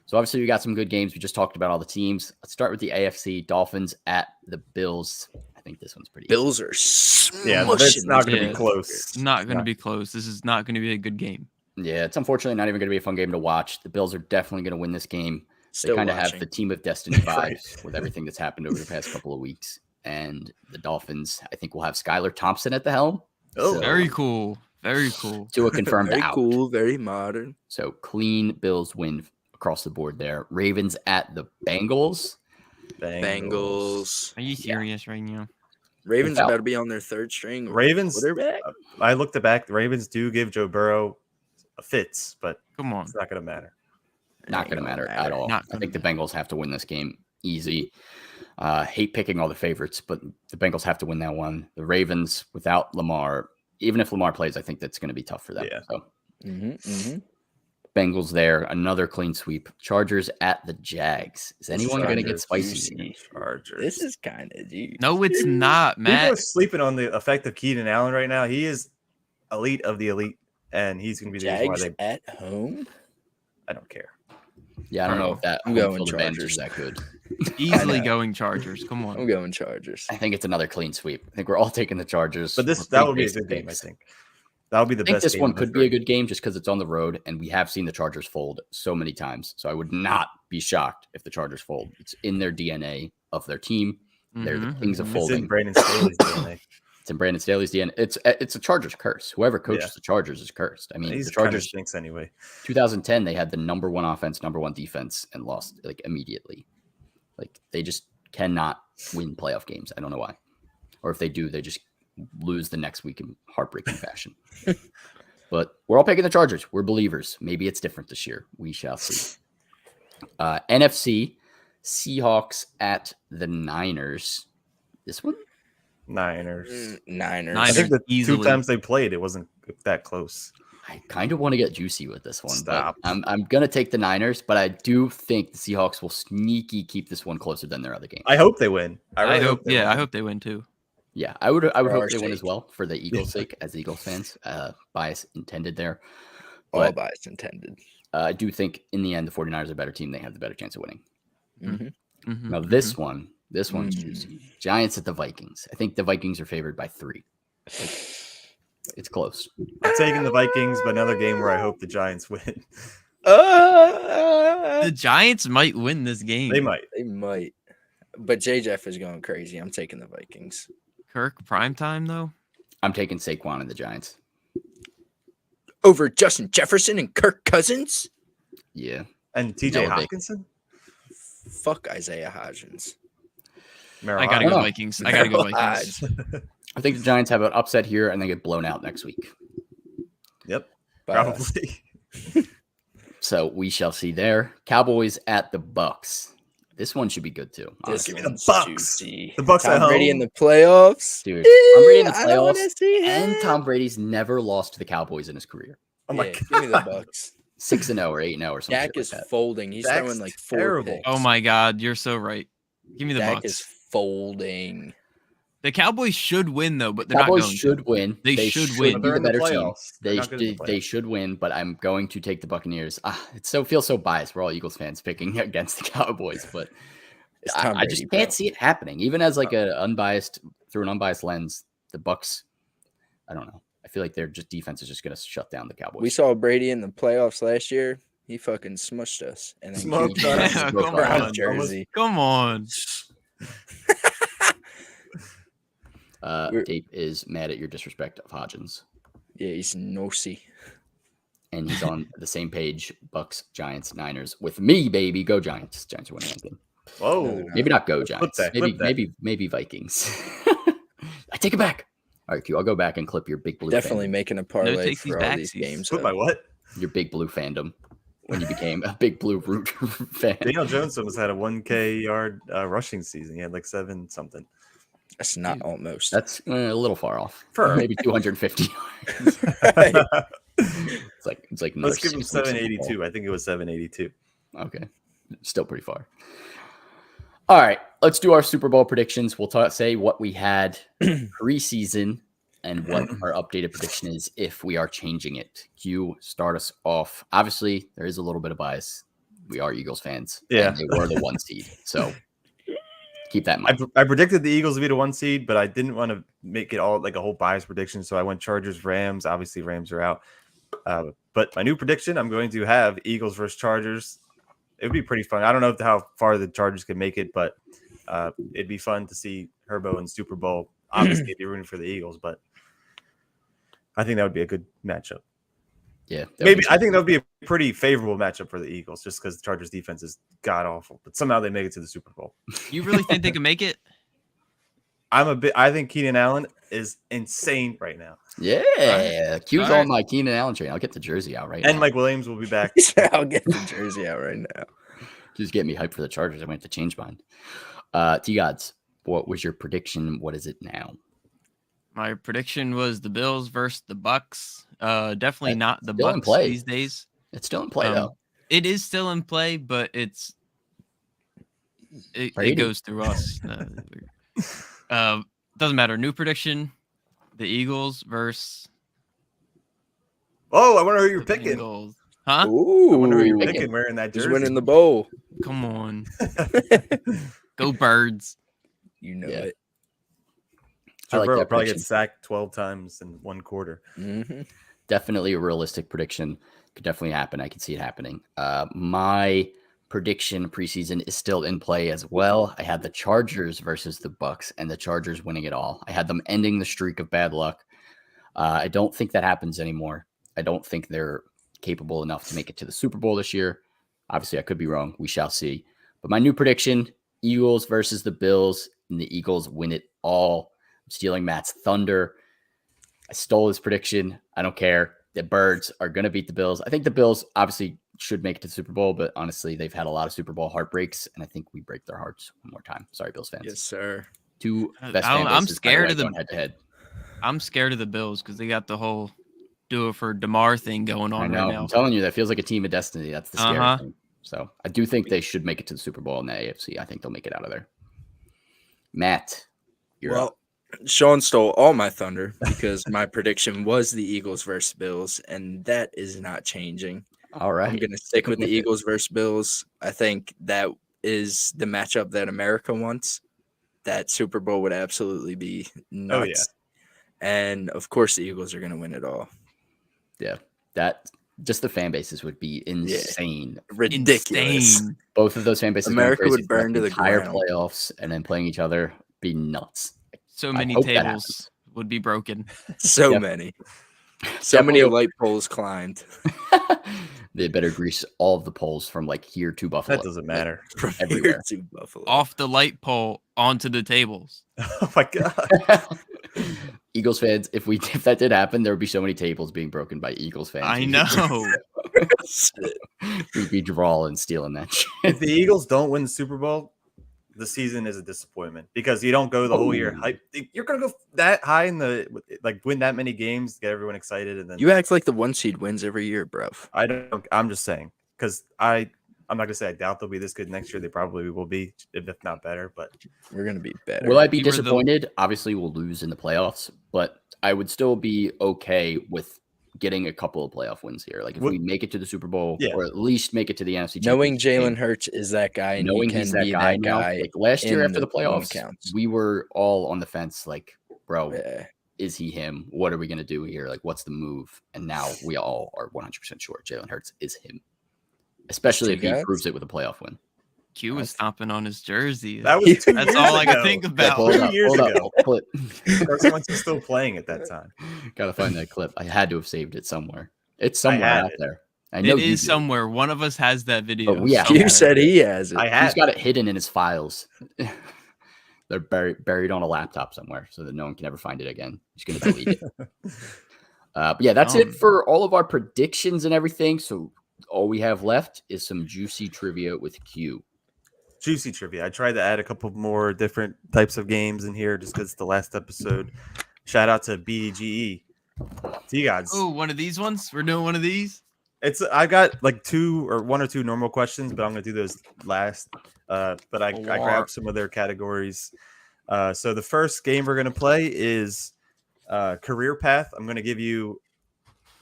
Speaker 2: So obviously we got some good games. We just talked about all the teams. Let's start with the AFC. Dolphins at the Bills. I think this one's pretty
Speaker 4: Bills are
Speaker 5: Yeah, but it's not going to
Speaker 3: Yeah.
Speaker 5: be close.
Speaker 3: It's not going to be close. This is not going to be a good game.
Speaker 2: Yeah, it's unfortunately not even going to be a fun game to watch. The Bills are definitely going to win this game.
Speaker 4: Still
Speaker 2: They kind of have
Speaker 4: watching.
Speaker 2: the team of destiny vibes with everything that's happened over the past couple of weeks. And the Dolphins, I think, will have Skylar Thompson at the helm.
Speaker 5: Oh,
Speaker 2: So,
Speaker 3: Very cool. Very cool.
Speaker 2: Tua confirmed
Speaker 4: Very
Speaker 2: out.
Speaker 4: cool, very modern.
Speaker 2: So clean Bills win across the board there. Ravens at the Bengals.
Speaker 4: Bengals.
Speaker 3: Are you serious right now?
Speaker 4: Ravens about to be on their third string.
Speaker 5: Ravens.
Speaker 4: Quarterback.
Speaker 5: I looked it back. The Ravens do give Joe Burrow fits, but
Speaker 3: Come on.
Speaker 5: it's not going to matter.
Speaker 2: Not going to matter at all. I think the Bengals have to win this game easy. Hate picking all the favorites, but the Bengals have to win that one. The Ravens, without Lamar, even if Lamar plays, I think that's going to be tough for them.
Speaker 5: Yeah.
Speaker 2: So, Bengals there, another clean sweep. Chargers at the Jags. Is anyone going to get spicy?
Speaker 5: Chargers.
Speaker 4: This is kind of juicy.
Speaker 3: No, it's not,
Speaker 5: People
Speaker 3: Matt.
Speaker 5: are sleeping on the effect of Keenan Allen right now. He is elite of the elite, and he's going to be the reason why
Speaker 4: Jags at home.
Speaker 5: I don't care.
Speaker 2: Yeah, I don't know if that
Speaker 4: I'm
Speaker 2: home
Speaker 4: going
Speaker 2: field advantage
Speaker 4: Chargers.
Speaker 2: is that good.
Speaker 3: Easily going Chargers. Come
Speaker 4: I'm
Speaker 3: on.
Speaker 4: going Chargers.
Speaker 2: I think it's another clean sweep. I think we're all taking the Chargers.
Speaker 5: But that would be a good game, I think. That would be the
Speaker 2: I think
Speaker 5: best
Speaker 2: this
Speaker 5: game
Speaker 2: one
Speaker 5: of the
Speaker 2: could be
Speaker 5: three.
Speaker 2: a good game just because it's on the road, and we have seen the Chargers fold so many times. So I would not be shocked if the Chargers fold. It's in their DNA of their team. They're the kings of
Speaker 5: It's
Speaker 2: folding.
Speaker 5: in Brandon Staley's DNA.
Speaker 2: It's in Brandon Staley's DNA. It's a Chargers curse. Whoever coaches the Chargers is cursed. I mean,
Speaker 5: He's
Speaker 2: the Chargers
Speaker 5: stinks anyway.
Speaker 2: 2010, they had the number one offense, number one defense, and lost like immediately. Like they just cannot win playoff games. I don't know why. Or if they do, they just lose the next week in heartbreaking fashion. But we're all picking the Chargers. We're believers. Maybe it's different this year. We shall see. NFC, Seahawks at the Niners. This one?
Speaker 5: Niners.
Speaker 4: Niners.
Speaker 5: I think the
Speaker 3: easily.
Speaker 5: 2 times they played, it wasn't that close.
Speaker 2: I kind of want to get juicy with this one.
Speaker 5: Stop.
Speaker 2: But I'm going to take the Niners, but I do think the Seahawks will sneaky keep this one closer than their other game.
Speaker 5: I hope they win.
Speaker 3: I
Speaker 5: really
Speaker 3: hope.
Speaker 5: they
Speaker 3: Yeah,
Speaker 5: win.
Speaker 3: I hope they win too.
Speaker 2: Yeah, I would
Speaker 4: our
Speaker 2: hope they win
Speaker 4: sake.
Speaker 2: as well for the Eagles' sake, as Eagles fans. Bias intended there.
Speaker 4: All
Speaker 2: But
Speaker 4: bias intended.
Speaker 2: I do think in the end, the 49ers are a better team. They have the better chance of winning.
Speaker 4: Mm-hmm.
Speaker 2: Now, this one's juicy. Giants at the Vikings. I think the Vikings are favored by 3. It's close.
Speaker 5: I'm taking the Vikings, but another game where I hope the Giants win.
Speaker 3: The Giants might win this game.
Speaker 5: They might.
Speaker 4: They might. But Jeff is going crazy. I'm taking the Vikings.
Speaker 3: Kirk primetime though.
Speaker 2: I'm taking Saquon and the Giants.
Speaker 4: Over Justin Jefferson and Kirk Cousins?
Speaker 2: Yeah.
Speaker 5: And TJ
Speaker 2: No, they-
Speaker 5: Hawkinson?
Speaker 4: Fuck Isaiah Hodgins.
Speaker 3: I gotta go Vikings. I gotta go Vikings.
Speaker 2: I think the Giants have an upset here and they get blown out next week.
Speaker 5: Yep.
Speaker 4: But,
Speaker 5: Probably.
Speaker 2: So we shall see there. Cowboys at the Bucks. This one should be good too.
Speaker 4: This
Speaker 2: honestly.
Speaker 5: Give me the
Speaker 4: one's
Speaker 5: Bucks.
Speaker 4: juicy.
Speaker 5: The Bucks at
Speaker 4: Tom Brady
Speaker 5: home.
Speaker 4: in the playoffs.
Speaker 2: Dude, Tom Brady in the
Speaker 4: I don't wanna
Speaker 2: playoffs,
Speaker 4: see
Speaker 2: and
Speaker 4: him.
Speaker 2: Tom Brady's never lost to the Cowboys in his career.
Speaker 5: Oh my
Speaker 4: Yeah,
Speaker 5: God.
Speaker 4: give me the Bucks.
Speaker 2: 6-0 or 8-0 or something
Speaker 4: Dak
Speaker 2: like
Speaker 4: is
Speaker 2: that.
Speaker 4: folding. He's
Speaker 5: Dak's
Speaker 4: throwing like 4
Speaker 5: terrible.
Speaker 4: picks.
Speaker 3: Oh my God, you're so right. Give me the
Speaker 4: Dak
Speaker 3: Bucks.
Speaker 4: is folding.
Speaker 3: The Cowboys should win though, but they're
Speaker 2: Cowboys
Speaker 3: not going
Speaker 2: should
Speaker 3: to.
Speaker 2: win.
Speaker 3: They should win.
Speaker 2: Be
Speaker 5: They're
Speaker 2: the
Speaker 5: in the
Speaker 2: better team.
Speaker 5: playoffs. They're not good in the
Speaker 2: They
Speaker 5: playoffs.
Speaker 2: should win, but I'm going to take the Buccaneers. It feels so biased. We're all Eagles fans picking against the Cowboys, but
Speaker 4: It's Tom
Speaker 2: I just
Speaker 4: Brady,
Speaker 2: can't
Speaker 4: bro.
Speaker 2: see it happening. Even as like through an unbiased lens, the Bucks. I don't know. I feel like their just defense is just going to shut down the Cowboys.
Speaker 4: We saw Brady in the playoffs last year. He fucking smushed us. And then
Speaker 5: Smoked
Speaker 4: gave
Speaker 5: us.
Speaker 4: us
Speaker 3: Yeah,
Speaker 4: a
Speaker 3: come
Speaker 4: Brown
Speaker 3: on.
Speaker 4: jersey.
Speaker 3: Come on.
Speaker 2: Dave is mad at your disrespect of Hodgins,
Speaker 4: Yeah, he's nosy.
Speaker 2: and he's on the same page. Bucks, Giants, Niners with me, baby. Go Giants! Giants are winning that game.
Speaker 5: Whoa.
Speaker 2: Maybe not go
Speaker 5: Flip
Speaker 2: Giants.
Speaker 5: that, flip that.
Speaker 2: Maybe Vikings. I take it back. All right, Q. I'll go back and clip your big blue.
Speaker 4: Definitely
Speaker 2: fandom.
Speaker 4: making a parlay
Speaker 3: take these
Speaker 4: for all these
Speaker 3: backsies.
Speaker 4: games.
Speaker 5: Put my what?
Speaker 2: Your big blue fandom when you became a big blue root fan.
Speaker 5: Daniel Jones almost had a 1K yard rushing season. He had like 7 something.
Speaker 4: That's not almost.
Speaker 2: That's a little far off.
Speaker 5: For-
Speaker 2: Maybe 250 yards. It's like another
Speaker 5: Let's give him
Speaker 2: 6 weeks of
Speaker 5: 782. I think it was 782.
Speaker 2: football. Okay, still pretty far. All right, let's do our Super Bowl predictions. We'll say what we had preseason and what our updated prediction is if we are changing it. Q, start us off. Obviously, there is a little bit of bias. We are Eagles fans.
Speaker 5: Yeah.
Speaker 2: And they were the 1 seed. So keep that in mind.
Speaker 5: I predicted the Eagles to be the 1 seed, but I didn't want to make it all like a whole bias prediction. So I went Chargers, Rams. Obviously, Rams are out. But my new prediction, I'm going to have Eagles versus Chargers. It would be pretty fun. I don't know how far the Chargers can make it, but it'd be fun to see Herbo in Super Bowl. Obviously, I'd be rooting for the Eagles, but I think that would be a good matchup.
Speaker 2: Yeah. that would
Speaker 5: Maybe
Speaker 2: be
Speaker 5: I think that would be a pretty favorable matchup for the Eagles, just because the Chargers defense is god awful. But somehow they make it to the Super Bowl.
Speaker 3: You really think they can make it?
Speaker 5: I think Keenan Allen is insane right now.
Speaker 2: Yeah, Q's
Speaker 3: All right.
Speaker 2: on my Keenan Allen train. I'll get the jersey out right now.
Speaker 5: And Mike Williams will be back.
Speaker 4: I'll get the jersey out right now.
Speaker 2: Just get me hyped for the Chargers. I might have to change mine. T-Gods, what was your prediction? What is it now?
Speaker 3: My prediction was the Bills versus the Bucks. Definitely not the
Speaker 2: still in
Speaker 3: Bucks
Speaker 2: play.
Speaker 3: these days.
Speaker 2: It's still in play, though.
Speaker 3: It is still in play, but it goes through us. Doesn't matter. New prediction: the Eagles versus.
Speaker 5: Oh, I wonder who you're
Speaker 3: the
Speaker 5: picking.
Speaker 3: Bengals. Huh?
Speaker 4: Ooh,
Speaker 5: I wonder who you're picking wearing that
Speaker 4: who's
Speaker 5: jersey.
Speaker 4: winning the bowl?
Speaker 3: Come on. Go Birds.
Speaker 4: You know
Speaker 2: Yeah.
Speaker 4: it.
Speaker 2: I like
Speaker 5: Joe Burrow
Speaker 2: that
Speaker 5: probably
Speaker 2: prediction.
Speaker 5: gets sacked 12 times in one quarter.
Speaker 4: Mm-hmm.
Speaker 2: Definitely a realistic prediction. Could definitely happen. I could see it happening. My prediction preseason is still in play as well. I had the Chargers versus the Bucks and the Chargers winning it all. I had them ending the streak of bad luck. I don't think that happens anymore. I don't think they're capable enough to make it to the Super Bowl this year. Obviously, I could be wrong. We shall see. But my new prediction, Eagles versus the Bills, and the Eagles win it all. I'm stealing Matt's thunder. I stole his prediction. I don't care. The Birds are going to beat the Bills. I think the Bills obviously should make it to the Super Bowl, but honestly, they've had a lot of Super Bowl heartbreaks, and I think we break their hearts one more time. Sorry, Bills fans.
Speaker 4: Yes, sir.
Speaker 2: Two best fan
Speaker 3: I'm
Speaker 2: bases,
Speaker 3: scared
Speaker 2: by
Speaker 3: of
Speaker 2: the way,
Speaker 3: them.
Speaker 2: going head-to-head.
Speaker 3: I'm scared of the Bills because they got the whole do it for DeMar thing going
Speaker 2: I
Speaker 3: on
Speaker 2: know.
Speaker 3: right now.
Speaker 2: I'm telling you, that feels like a team of destiny. That's the scary
Speaker 3: Uh-huh.
Speaker 2: thing. So I do think they should make it to the Super Bowl in the AFC. I think they'll make it out of there. Matt, you're up.
Speaker 4: Sean stole all my thunder because my prediction was the Eagles versus Bills, and that is not changing.
Speaker 2: All right.
Speaker 4: I'm going to stick with the Eagles versus Bills. I think that is the matchup that America wants. That Super Bowl would absolutely be nuts.
Speaker 5: Oh, yeah.
Speaker 4: And, of course, the Eagles are going to win it all.
Speaker 2: Yeah. That just the fan bases would be insane.
Speaker 4: Ridiculous.
Speaker 3: Insane.
Speaker 2: Both of those fan bases
Speaker 4: America
Speaker 2: going crazy
Speaker 4: would
Speaker 2: for, like,
Speaker 4: burn to the
Speaker 2: entire
Speaker 4: ground.
Speaker 2: playoffs and then playing each other be nuts.
Speaker 3: So
Speaker 2: I
Speaker 3: many
Speaker 2: hope that
Speaker 3: tables would be broken.
Speaker 4: So
Speaker 2: Yep.
Speaker 4: many. So many
Speaker 2: Definitely-
Speaker 4: light poles climbed.
Speaker 2: They better grease all of the poles from like here to Buffalo.
Speaker 5: That doesn't matter.
Speaker 4: From
Speaker 2: Everywhere.
Speaker 4: here to Buffalo.
Speaker 3: Off the light pole onto the tables.
Speaker 5: Oh my god.
Speaker 2: Eagles fans, if that did happen, there would be so many tables being broken by Eagles fans.
Speaker 3: I know.
Speaker 2: We'd be drawing, stealing that shit.
Speaker 5: If the Eagles don't win the Super Bowl, the season is a disappointment because you don't go the whole year hype. You're gonna go that high in the win that many games, get everyone excited, and then
Speaker 4: You act like the 1 seed wins every year, bro.
Speaker 5: I don't. I'm just saying because I'm not gonna say I doubt they'll be this good next year. They probably will be, if not better. But
Speaker 4: We're going to be better.
Speaker 2: Will I be
Speaker 3: You were the-
Speaker 2: disappointed? Obviously, we'll lose in the playoffs, but I would still be okay with getting a couple of playoff wins here. Like if we make it to the Super Bowl,
Speaker 5: Yeah.
Speaker 2: or at least make it to the NFC
Speaker 4: Knowing
Speaker 2: Championship
Speaker 4: Jalen
Speaker 2: game.
Speaker 4: Hurts is that guy, and
Speaker 2: Knowing
Speaker 4: he
Speaker 2: he's
Speaker 4: can
Speaker 2: that
Speaker 4: be
Speaker 2: guy
Speaker 4: that
Speaker 2: now.
Speaker 4: guy.
Speaker 2: Like last year
Speaker 4: in
Speaker 2: after the
Speaker 4: the win
Speaker 2: playoffs,
Speaker 4: counts.
Speaker 2: we were all on the fence. Like, bro,
Speaker 4: Yeah.
Speaker 2: is he him? What are we gonna do here? Like, what's the move? And now we all are 100% sure Jalen Hurts is him, especially if he
Speaker 4: Guys?
Speaker 2: proves it with a playoff win.
Speaker 3: Q was stomping on his jersey.
Speaker 5: that was 2
Speaker 3: That's
Speaker 5: years
Speaker 3: all I
Speaker 5: ago.
Speaker 3: could think about.
Speaker 2: Hold
Speaker 5: 2
Speaker 2: up,
Speaker 5: years
Speaker 2: hold up.
Speaker 5: ago.
Speaker 2: I'll put-
Speaker 5: Carson Wentz was still playing at that time.
Speaker 2: Gotta find that clip. I had to have saved it somewhere. It's somewhere
Speaker 5: had
Speaker 2: out
Speaker 5: it.
Speaker 2: there. I know
Speaker 3: It
Speaker 2: you
Speaker 3: is
Speaker 2: do.
Speaker 3: somewhere. One of us has that video.
Speaker 2: Oh, yeah.
Speaker 3: somewhere.
Speaker 4: You said he has it.
Speaker 5: I
Speaker 2: He's
Speaker 5: had.
Speaker 2: got it hidden in his files. They're buried on a laptop somewhere so that no one can ever find it again. He's going to delete it. But yeah, that's it for all of our predictions and everything. So all we have left is some juicy trivia with Q.
Speaker 5: Juicy trivia. I tried to add a couple more different types of games in here just because it's the last episode. Shout out to BDGE. T-Gods.
Speaker 3: Oh, one of these ones? We're doing one of these?
Speaker 5: I got like 1 or 2 normal questions, but I'm gonna do those last. But I grabbed some of their categories. So the first game we're gonna play is career path. I'm gonna give you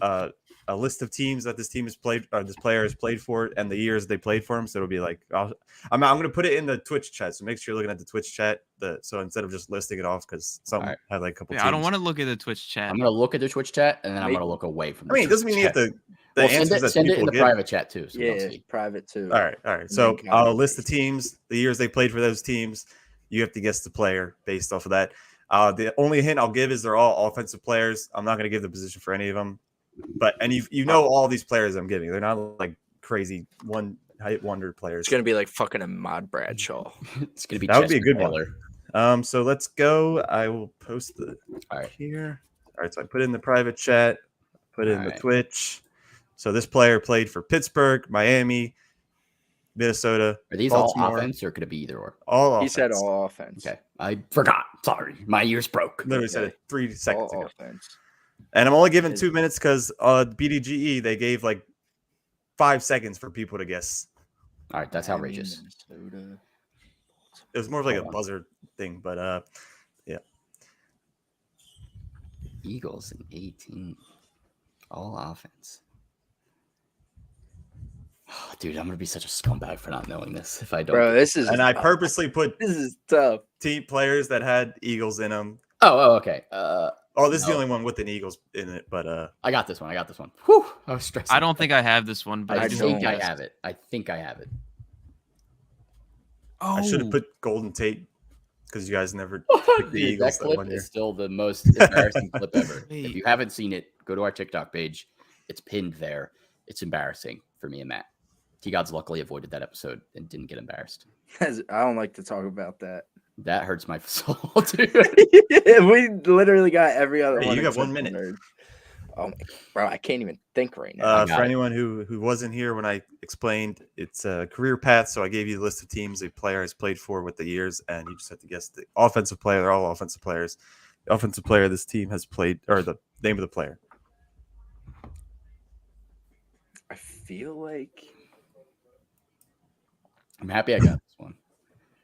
Speaker 5: a list of teams that this team has played, or this player has played for, and the years they played for him. So it'll be like I'm gonna put it in the Twitch chat. So make sure you're looking at the Twitch chat. So instead of just listing it off, because some
Speaker 2: Alright.
Speaker 5: have like a couple.
Speaker 3: Yeah, I don't
Speaker 5: teams.
Speaker 3: want to look at the Twitch chat.
Speaker 2: I'm going to look at the Twitch chat and then I'm going to look away from the
Speaker 5: I mean, it doesn't
Speaker 2: Twitch
Speaker 5: mean you have
Speaker 2: chat.
Speaker 5: the
Speaker 2: Well,
Speaker 5: answers that
Speaker 2: send it in
Speaker 5: people
Speaker 2: the
Speaker 5: give.
Speaker 2: private chat too. So we don't
Speaker 4: Yeah,
Speaker 2: see.
Speaker 4: private too.
Speaker 5: All right.
Speaker 4: And
Speaker 5: So
Speaker 4: then
Speaker 5: I'll list the teams, the years they played for those teams. You have to guess the player based off of that. The only hint I'll give is they're all offensive players. I'm not going to give the position for any of them. And you know all these players I'm giving. They're not like crazy one-hit wonder players.
Speaker 4: It's gonna be like fucking Ahmad Bradshaw.
Speaker 2: It's going to be
Speaker 5: That would be a
Speaker 2: Chester
Speaker 5: good one.
Speaker 2: Taylor.
Speaker 5: So let's go. I will post the here. All right, so I put in the private chat, put in the Twitch. So this player played for Pittsburgh, Miami, Minnesota.
Speaker 2: Are these
Speaker 5: Baltimore.
Speaker 2: all offense, or could it be either or?
Speaker 5: All offense.
Speaker 4: He said all offense.
Speaker 2: Okay, I forgot. Sorry, my ears broke.
Speaker 5: Literally said it 3 seconds ago.
Speaker 4: Offense.
Speaker 5: And I'm only giving 2 minutes because BDGE they gave like 5 seconds for people to guess.
Speaker 2: All right, that's outrageous.
Speaker 4: Minnesota.
Speaker 5: It was more of like a buzzer thing, but yeah.
Speaker 2: Eagles in 18, all offense. Oh, dude, I'm gonna be such a scumbag for not knowing this if I don't.
Speaker 4: Bro, this is
Speaker 5: and I purposely put
Speaker 4: this is tough.
Speaker 5: Team players that had Eagles in them.
Speaker 2: Oh, okay.
Speaker 5: This is the only one with an Eagles in it, but
Speaker 2: I got this one. Whew, I was stressed.
Speaker 3: I don't think I have this one, but
Speaker 2: I think I have it.
Speaker 3: Oh,
Speaker 5: I should have put Golden Tate because you guys never picked the
Speaker 2: Dude,
Speaker 5: Eagles
Speaker 2: that clip
Speaker 5: one year.
Speaker 2: is still the most embarrassing clip ever.
Speaker 3: Wait.
Speaker 2: If you haven't seen it, go to our TikTok page. It's pinned there. It's embarrassing for me and Matt. T-Gods luckily avoided that episode and didn't get embarrassed.
Speaker 4: I don't like to talk about that.
Speaker 2: That hurts my soul, dude.
Speaker 4: We literally got every other one.
Speaker 5: You got
Speaker 4: except
Speaker 5: 1 minute.
Speaker 4: Nerd. Oh, bro, I can't even think right now.
Speaker 5: For anyone who wasn't here when I explained, it's a career path. So I gave you the list of teams a player has played for with the years, and you just have to guess the offensive player. They're all offensive players. The offensive player this team has played, or the name of the player.
Speaker 4: I feel like
Speaker 2: I'm happy I got this one.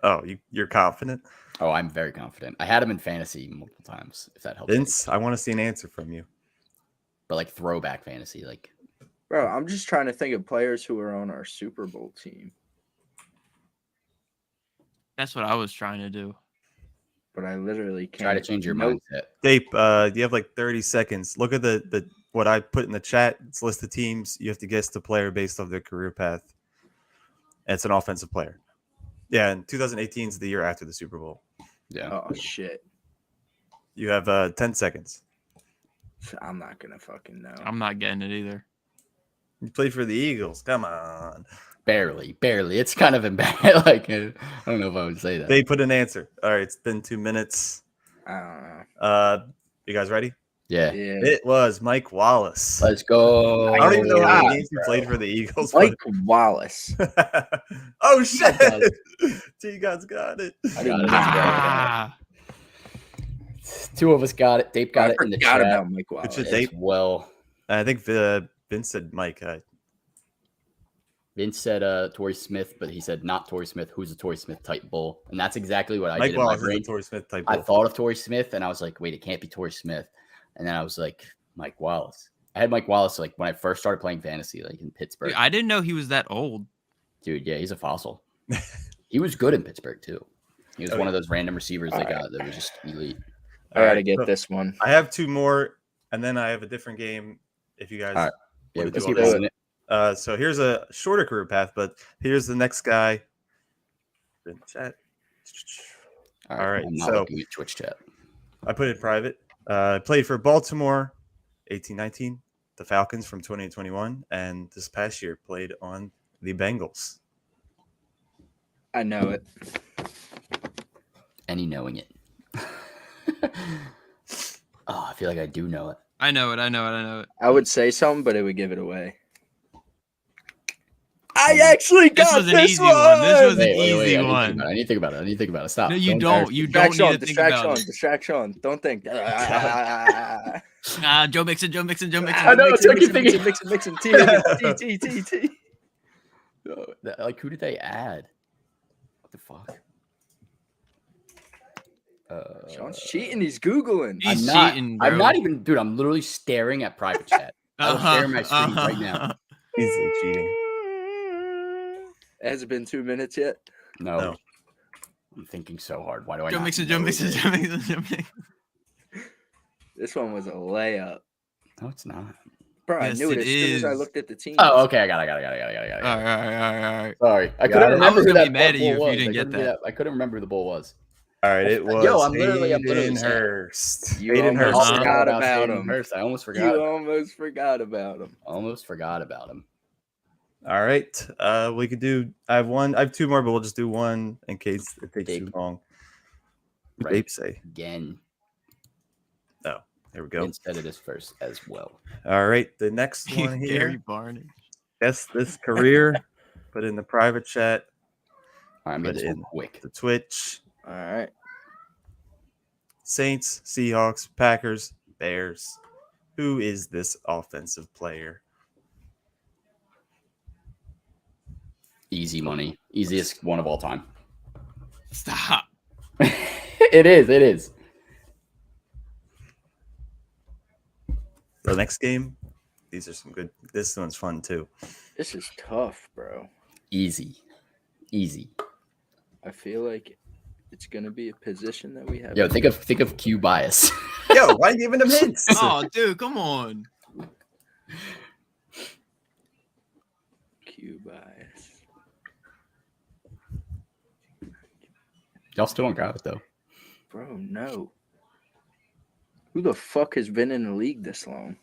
Speaker 5: Oh, you're confident?
Speaker 2: Oh, I'm very confident. I had him in fantasy multiple times, if that helps.
Speaker 5: Vince, I want to see an answer from you.
Speaker 2: But like throwback fantasy, like.
Speaker 4: Bro, I'm just trying to think of players who are on our Super Bowl team.
Speaker 3: that's what I was trying to do.
Speaker 4: But I literally can't.
Speaker 2: Try to change your mindset.
Speaker 5: Dave, you have like 30 seconds. Look at the what I put in the chat. It's a list of teams. You have to guess the player based off their career path. And it's an offensive player. Yeah, and 2018 is the year after the Super Bowl.
Speaker 2: Yeah.
Speaker 4: Oh, shit.
Speaker 5: You have 10 seconds.
Speaker 4: I'm not going to fucking know.
Speaker 3: I'm not getting it either.
Speaker 5: You played for the Eagles. Come on.
Speaker 2: Barely. It's kind of embarrassing. Like, I don't know if I would say that.
Speaker 5: They put an answer. All right, it's been 2 minutes.
Speaker 4: I don't know.
Speaker 5: You guys ready?
Speaker 2: Yeah.
Speaker 5: It was Mike Wallace.
Speaker 2: Let's go.
Speaker 5: I don't even know how many games he played for the Eagles.
Speaker 4: Mike Wallace.
Speaker 5: Oh, shit. T-God's got it.
Speaker 2: I got it.
Speaker 3: Ah,
Speaker 2: Two of us got it. Dave got it in the
Speaker 4: forgot
Speaker 2: chat.
Speaker 4: about Mike Wallace.
Speaker 5: Good shit, Dave.
Speaker 2: Well,
Speaker 5: I think Vince said Mike.
Speaker 2: Vince said Torrey Smith, but he said not Torrey Smith. Who's a Torrey Smith type bull? And that's exactly what I
Speaker 5: Mike
Speaker 2: did
Speaker 5: Wallace
Speaker 2: in my brain.
Speaker 5: is a Torrey Smith type.
Speaker 2: I thought of Torrey Smith, and I was like, wait, it can't be Torrey Smith. And then I was like, Mike Wallace. I had Mike Wallace like when I first started playing fantasy, like in Pittsburgh.
Speaker 3: dude, I didn't know he was that old.
Speaker 2: Dude, yeah, he's a fossil. He was good in Pittsburgh too. He was one of those random receivers they got that was just elite.
Speaker 4: I got to get this one.
Speaker 5: I have two more, and then I have a different game. If you guys,
Speaker 2: All right. Yeah,
Speaker 5: want
Speaker 2: let's
Speaker 5: to
Speaker 2: keep
Speaker 5: do
Speaker 2: rolling it.
Speaker 5: so here's a shorter career path, but here's the next guy. In chat. All right,
Speaker 2: I'm not
Speaker 5: so
Speaker 2: looking at Twitch chat.
Speaker 5: I put it private. Played for Baltimore, 18-19, the Falcons from 2021, and this past year played on the Bengals.
Speaker 4: I know it.
Speaker 2: Any knowing it. I feel like I do know it.
Speaker 3: I know it.
Speaker 4: I would say something, but it would give it away. I actually got
Speaker 3: This was an easy one. This was an easy one.
Speaker 2: I need to think about it. Stop.
Speaker 3: No, you don't. You don't need to think about it.
Speaker 4: Distraction. Don't think.
Speaker 3: Joe Mixon.
Speaker 2: I know, it's like you're thinking.
Speaker 4: Mixon. T.
Speaker 2: Like, who did they add? What the fuck?
Speaker 4: Sean's cheating. He's Googling.
Speaker 3: He's cheating, bro.
Speaker 2: I'm not even, dude. I'm literally staring at private chat. I'm staring at my screen right now.
Speaker 5: Easily cheating.
Speaker 4: Has it been 2 minutes yet?
Speaker 2: No. I'm thinking so hard. Why do I
Speaker 3: Joe
Speaker 2: not
Speaker 3: Mixon.
Speaker 2: know this?
Speaker 4: This one was a layup.
Speaker 2: No, it's not.
Speaker 4: Bro, I
Speaker 3: Yes,
Speaker 4: knew it
Speaker 3: it
Speaker 4: as soon as I
Speaker 3: is.
Speaker 4: looked at the team.
Speaker 2: Oh, okay. I got it.
Speaker 3: All right.
Speaker 2: Sorry. I
Speaker 5: Got
Speaker 2: couldn't
Speaker 5: it.
Speaker 2: remember
Speaker 3: I was
Speaker 2: who
Speaker 3: gonna
Speaker 2: that
Speaker 3: be mad at
Speaker 2: bull
Speaker 3: you if you
Speaker 2: was.
Speaker 3: didn't get that.
Speaker 2: I couldn't remember who the bull was.
Speaker 5: All right, it was
Speaker 2: Yo, I'm literally
Speaker 5: Hayden
Speaker 2: saying-
Speaker 5: Hurst.
Speaker 4: You
Speaker 5: Hayden
Speaker 4: almost
Speaker 5: Hurst.
Speaker 4: forgot about
Speaker 2: Hayden
Speaker 4: him.
Speaker 2: Hurst. I almost forgot.
Speaker 4: You almost forgot about him.
Speaker 2: Almost forgot about him.
Speaker 5: All right. We could do. I have two more, but we'll just do one in case it takes too long. What did Ape say?
Speaker 2: Again.
Speaker 5: Oh, there we go.
Speaker 2: Instead of this first as well.
Speaker 5: All right, the next one here.
Speaker 3: Gary Barnage.
Speaker 5: Guess this career. Put in the private chat.
Speaker 2: All right, I'm
Speaker 5: Put
Speaker 2: going
Speaker 5: in
Speaker 2: quick.
Speaker 5: the Twitch.
Speaker 4: All right.
Speaker 5: Saints, Seahawks, Packers, Bears. Who is this offensive player?
Speaker 2: Easy money. Easiest one of all time.
Speaker 3: Stop.
Speaker 2: It is.
Speaker 5: The next game, these are some good. This one's fun too.
Speaker 4: This is tough, bro.
Speaker 2: Easy.
Speaker 4: I feel like it's gonna be a position that we have.
Speaker 2: Yo, think of Q bias.
Speaker 5: Yo, why are you giving them hints?
Speaker 3: Oh, dude, come on.
Speaker 4: Q bias.
Speaker 2: Y'all still don't got it though.
Speaker 4: Bro, no. Who the fuck has been in the league this long?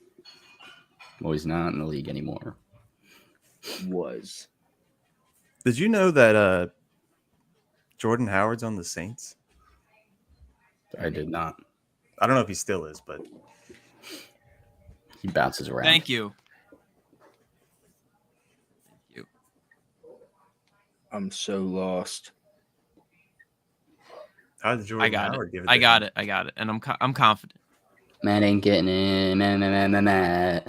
Speaker 2: Well, he's not in the league anymore.
Speaker 4: Was.
Speaker 5: Did you know that Jordan Howard's on the Saints?
Speaker 2: I did not.
Speaker 5: I don't know if he still is, but
Speaker 2: He bounces around.
Speaker 3: Thank you.
Speaker 4: I'm so lost.
Speaker 5: how did Jordan
Speaker 3: I got
Speaker 5: Howard
Speaker 3: it.
Speaker 5: give it?
Speaker 3: I
Speaker 5: to
Speaker 3: got
Speaker 5: him?
Speaker 3: it. And I'm confident.
Speaker 2: Man ain't getting it. Man.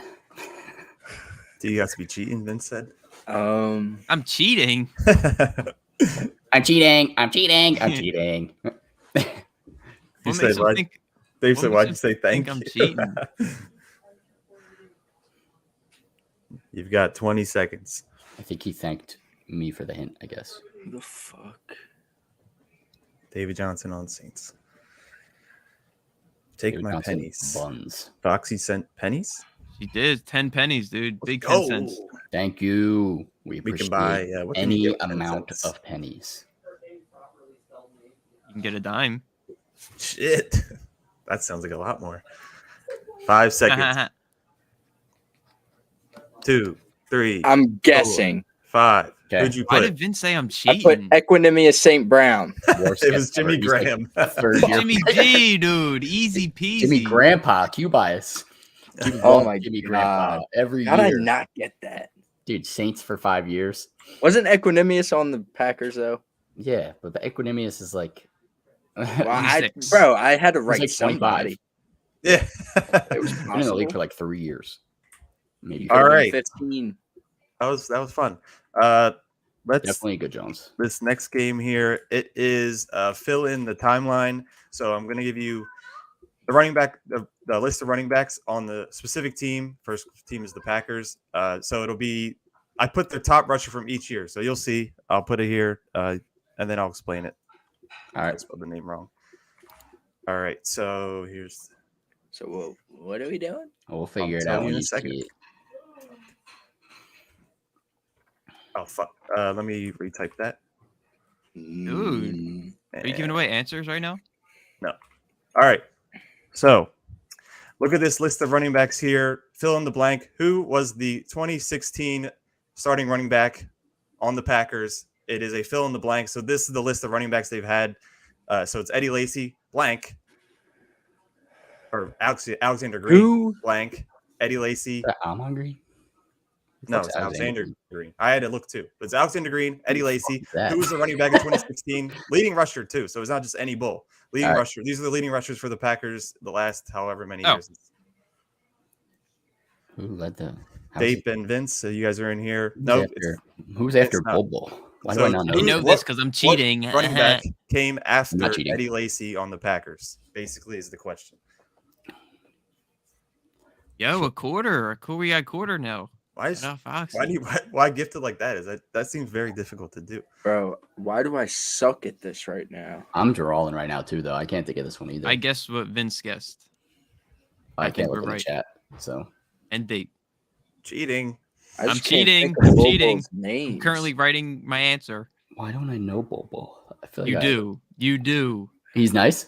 Speaker 5: Do you have to be cheating? Vince said.
Speaker 3: I'm cheating.
Speaker 2: I'm cheating.
Speaker 5: You
Speaker 3: What
Speaker 5: said
Speaker 3: makes him
Speaker 5: what?
Speaker 3: think?
Speaker 5: Dave
Speaker 3: what
Speaker 5: said,
Speaker 3: makes
Speaker 5: "Why'd
Speaker 3: him
Speaker 5: you say
Speaker 3: think
Speaker 5: thank
Speaker 3: I'm
Speaker 5: you?"
Speaker 3: cheating?
Speaker 5: You've got 20 seconds.
Speaker 2: I think he thanked me for the hint, I guess.
Speaker 4: Who the fuck?
Speaker 5: David Johnson on Saints. Take
Speaker 2: David
Speaker 5: my
Speaker 2: Johnson
Speaker 5: pennies.
Speaker 2: Buns.
Speaker 5: Foxy sent pennies.
Speaker 3: She did 10 pennies, dude. Big 10
Speaker 5: Oh,
Speaker 3: cents.
Speaker 2: Thank you. We
Speaker 5: we
Speaker 2: appreciate
Speaker 5: can buy what can you
Speaker 2: any
Speaker 5: get with 10
Speaker 2: amount
Speaker 5: cents?
Speaker 2: of pennies.
Speaker 3: You can get a dime.
Speaker 5: Shit. That sounds like a lot more. 5 seconds. 2, 3,
Speaker 4: I'm guessing.
Speaker 5: 5.
Speaker 2: Okay.
Speaker 5: Who'd you
Speaker 3: Why
Speaker 5: put?
Speaker 3: did Vince say I'm
Speaker 4: I put
Speaker 3: cheating?
Speaker 4: Equanimous St. Brown.
Speaker 2: Worst
Speaker 5: It
Speaker 2: guess
Speaker 5: was Jimmy
Speaker 2: ever. He's like
Speaker 5: Graham.
Speaker 2: third year.
Speaker 3: Jimmy G, dude. Easy peasy.
Speaker 2: Jimmy Grandpa, Q bias. Dude,
Speaker 4: Oh
Speaker 2: love
Speaker 4: my
Speaker 2: Jimmy
Speaker 4: God.
Speaker 2: Grandpa every
Speaker 4: How did I
Speaker 2: year.
Speaker 4: not get that?
Speaker 2: Dude, Saints for 5 years.
Speaker 4: Wasn't Equanimous on the Packers though?
Speaker 2: Yeah, but the Equanimous is like
Speaker 4: Well,
Speaker 3: Six.
Speaker 4: I had to
Speaker 2: he's
Speaker 4: write
Speaker 2: like 25.
Speaker 4: somebody.
Speaker 5: Yeah.
Speaker 4: It was
Speaker 2: Been in the league
Speaker 4: possible.
Speaker 2: for like 3 years. Maybe.
Speaker 5: All right.
Speaker 4: 15.
Speaker 5: that was fun. Let's
Speaker 2: Definitely good Jones.
Speaker 5: this next game here. It is fill in the timeline. So I'm going to give you the running back, the list of running backs on the specific team. First team is the Packers. So it'll be, I put the top rusher from each year. So you'll see. I'll put it here, and then I'll explain it.
Speaker 2: All
Speaker 5: I
Speaker 2: right.
Speaker 5: spelled the name wrong. All right. So here's.
Speaker 4: So what are we doing?
Speaker 2: We'll figure it
Speaker 5: tell
Speaker 2: out
Speaker 5: you
Speaker 2: when
Speaker 5: in a
Speaker 2: you
Speaker 5: second.
Speaker 2: see it.
Speaker 5: Oh fuck. Let me retype that.
Speaker 3: Dude. Are you giving away answers right now?
Speaker 5: All right. So look at this list of running backs here. Fill in the blank. Who was the 2016 starting running back on the Packers? It is a fill in the blank. So this is the list of running backs they've had. So it's Eddie Lacy, blank. Or Alexander Green,
Speaker 4: Who?
Speaker 5: blank. Eddie Lacy.
Speaker 2: I'm hungry.
Speaker 5: No,
Speaker 2: Fuck's
Speaker 5: it's Alexander Green. I had to look too. But it's Alexander Green, Eddie
Speaker 2: Who the
Speaker 5: Lacy,
Speaker 2: fuck is that?
Speaker 5: who was the running back in 2016, leading rusher too. So it's not just any bull. Leading
Speaker 2: All right.
Speaker 5: rusher. These are the leading rushers for the Packers the last however many
Speaker 3: Oh.
Speaker 5: years.
Speaker 2: Who led the?
Speaker 5: Vape and Vince. So you guys are in here.
Speaker 2: Who's
Speaker 5: No,
Speaker 2: after, who's after
Speaker 5: it's not.
Speaker 2: Bobo? Why do
Speaker 5: So
Speaker 2: I not know?
Speaker 3: I
Speaker 5: who-
Speaker 3: know
Speaker 2: this?
Speaker 3: this because I'm cheating.
Speaker 5: What running back came after
Speaker 2: not cheating.
Speaker 5: Eddie Lacy on the Packers? Basically, is the question.
Speaker 3: Yo, a quarter. Cool, we got a quarter now.
Speaker 5: Why is
Speaker 3: Shout out Foxy.
Speaker 5: why gift it like that? Is that seems very difficult to do?
Speaker 4: Bro, why do I suck at this right now?
Speaker 2: I'm drawing right now too, though. I can't think of this one either.
Speaker 3: I guess what Vince guessed.
Speaker 2: I
Speaker 3: think
Speaker 2: can't
Speaker 3: we're
Speaker 2: look in
Speaker 3: right.
Speaker 2: the chat. So
Speaker 3: And date.
Speaker 5: Cheating.
Speaker 4: I
Speaker 3: I'm
Speaker 4: just can't
Speaker 3: cheating.
Speaker 4: think of
Speaker 3: I'm
Speaker 4: Bobo's
Speaker 3: cheating.
Speaker 4: names.
Speaker 3: I'm currently writing my answer.
Speaker 2: why don't I know Bobo? I feel like
Speaker 3: You
Speaker 2: I-
Speaker 3: do. You do.
Speaker 2: He's nice.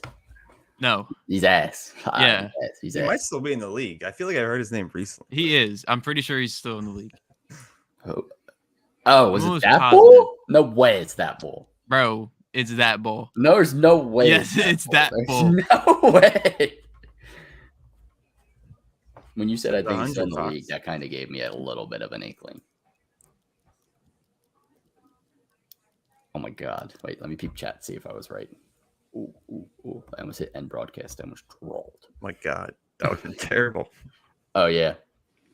Speaker 3: No,
Speaker 2: He's ass.
Speaker 3: Yeah.
Speaker 2: He's
Speaker 5: He
Speaker 2: ass.
Speaker 5: might still be in the league. I feel like I heard his name recently.
Speaker 3: he is. I'm pretty sure he's still in the league.
Speaker 2: Oh, was it
Speaker 3: Almost
Speaker 2: that
Speaker 3: positive.
Speaker 2: bull? No way, it's that bull.
Speaker 3: Bro, It's that bull.
Speaker 2: No, there's no way.
Speaker 3: Yes, it's that
Speaker 2: There's
Speaker 3: bull.
Speaker 2: no way. When you said I think he's still in the
Speaker 5: 100
Speaker 2: league, that kind of gave me a little bit of an inkling. Oh my God. Wait, let me peep chat, see if I was right. Ooh. I almost hit end broadcast. I almost trolled.
Speaker 5: My God, that would have been terrible.
Speaker 2: Oh, yeah.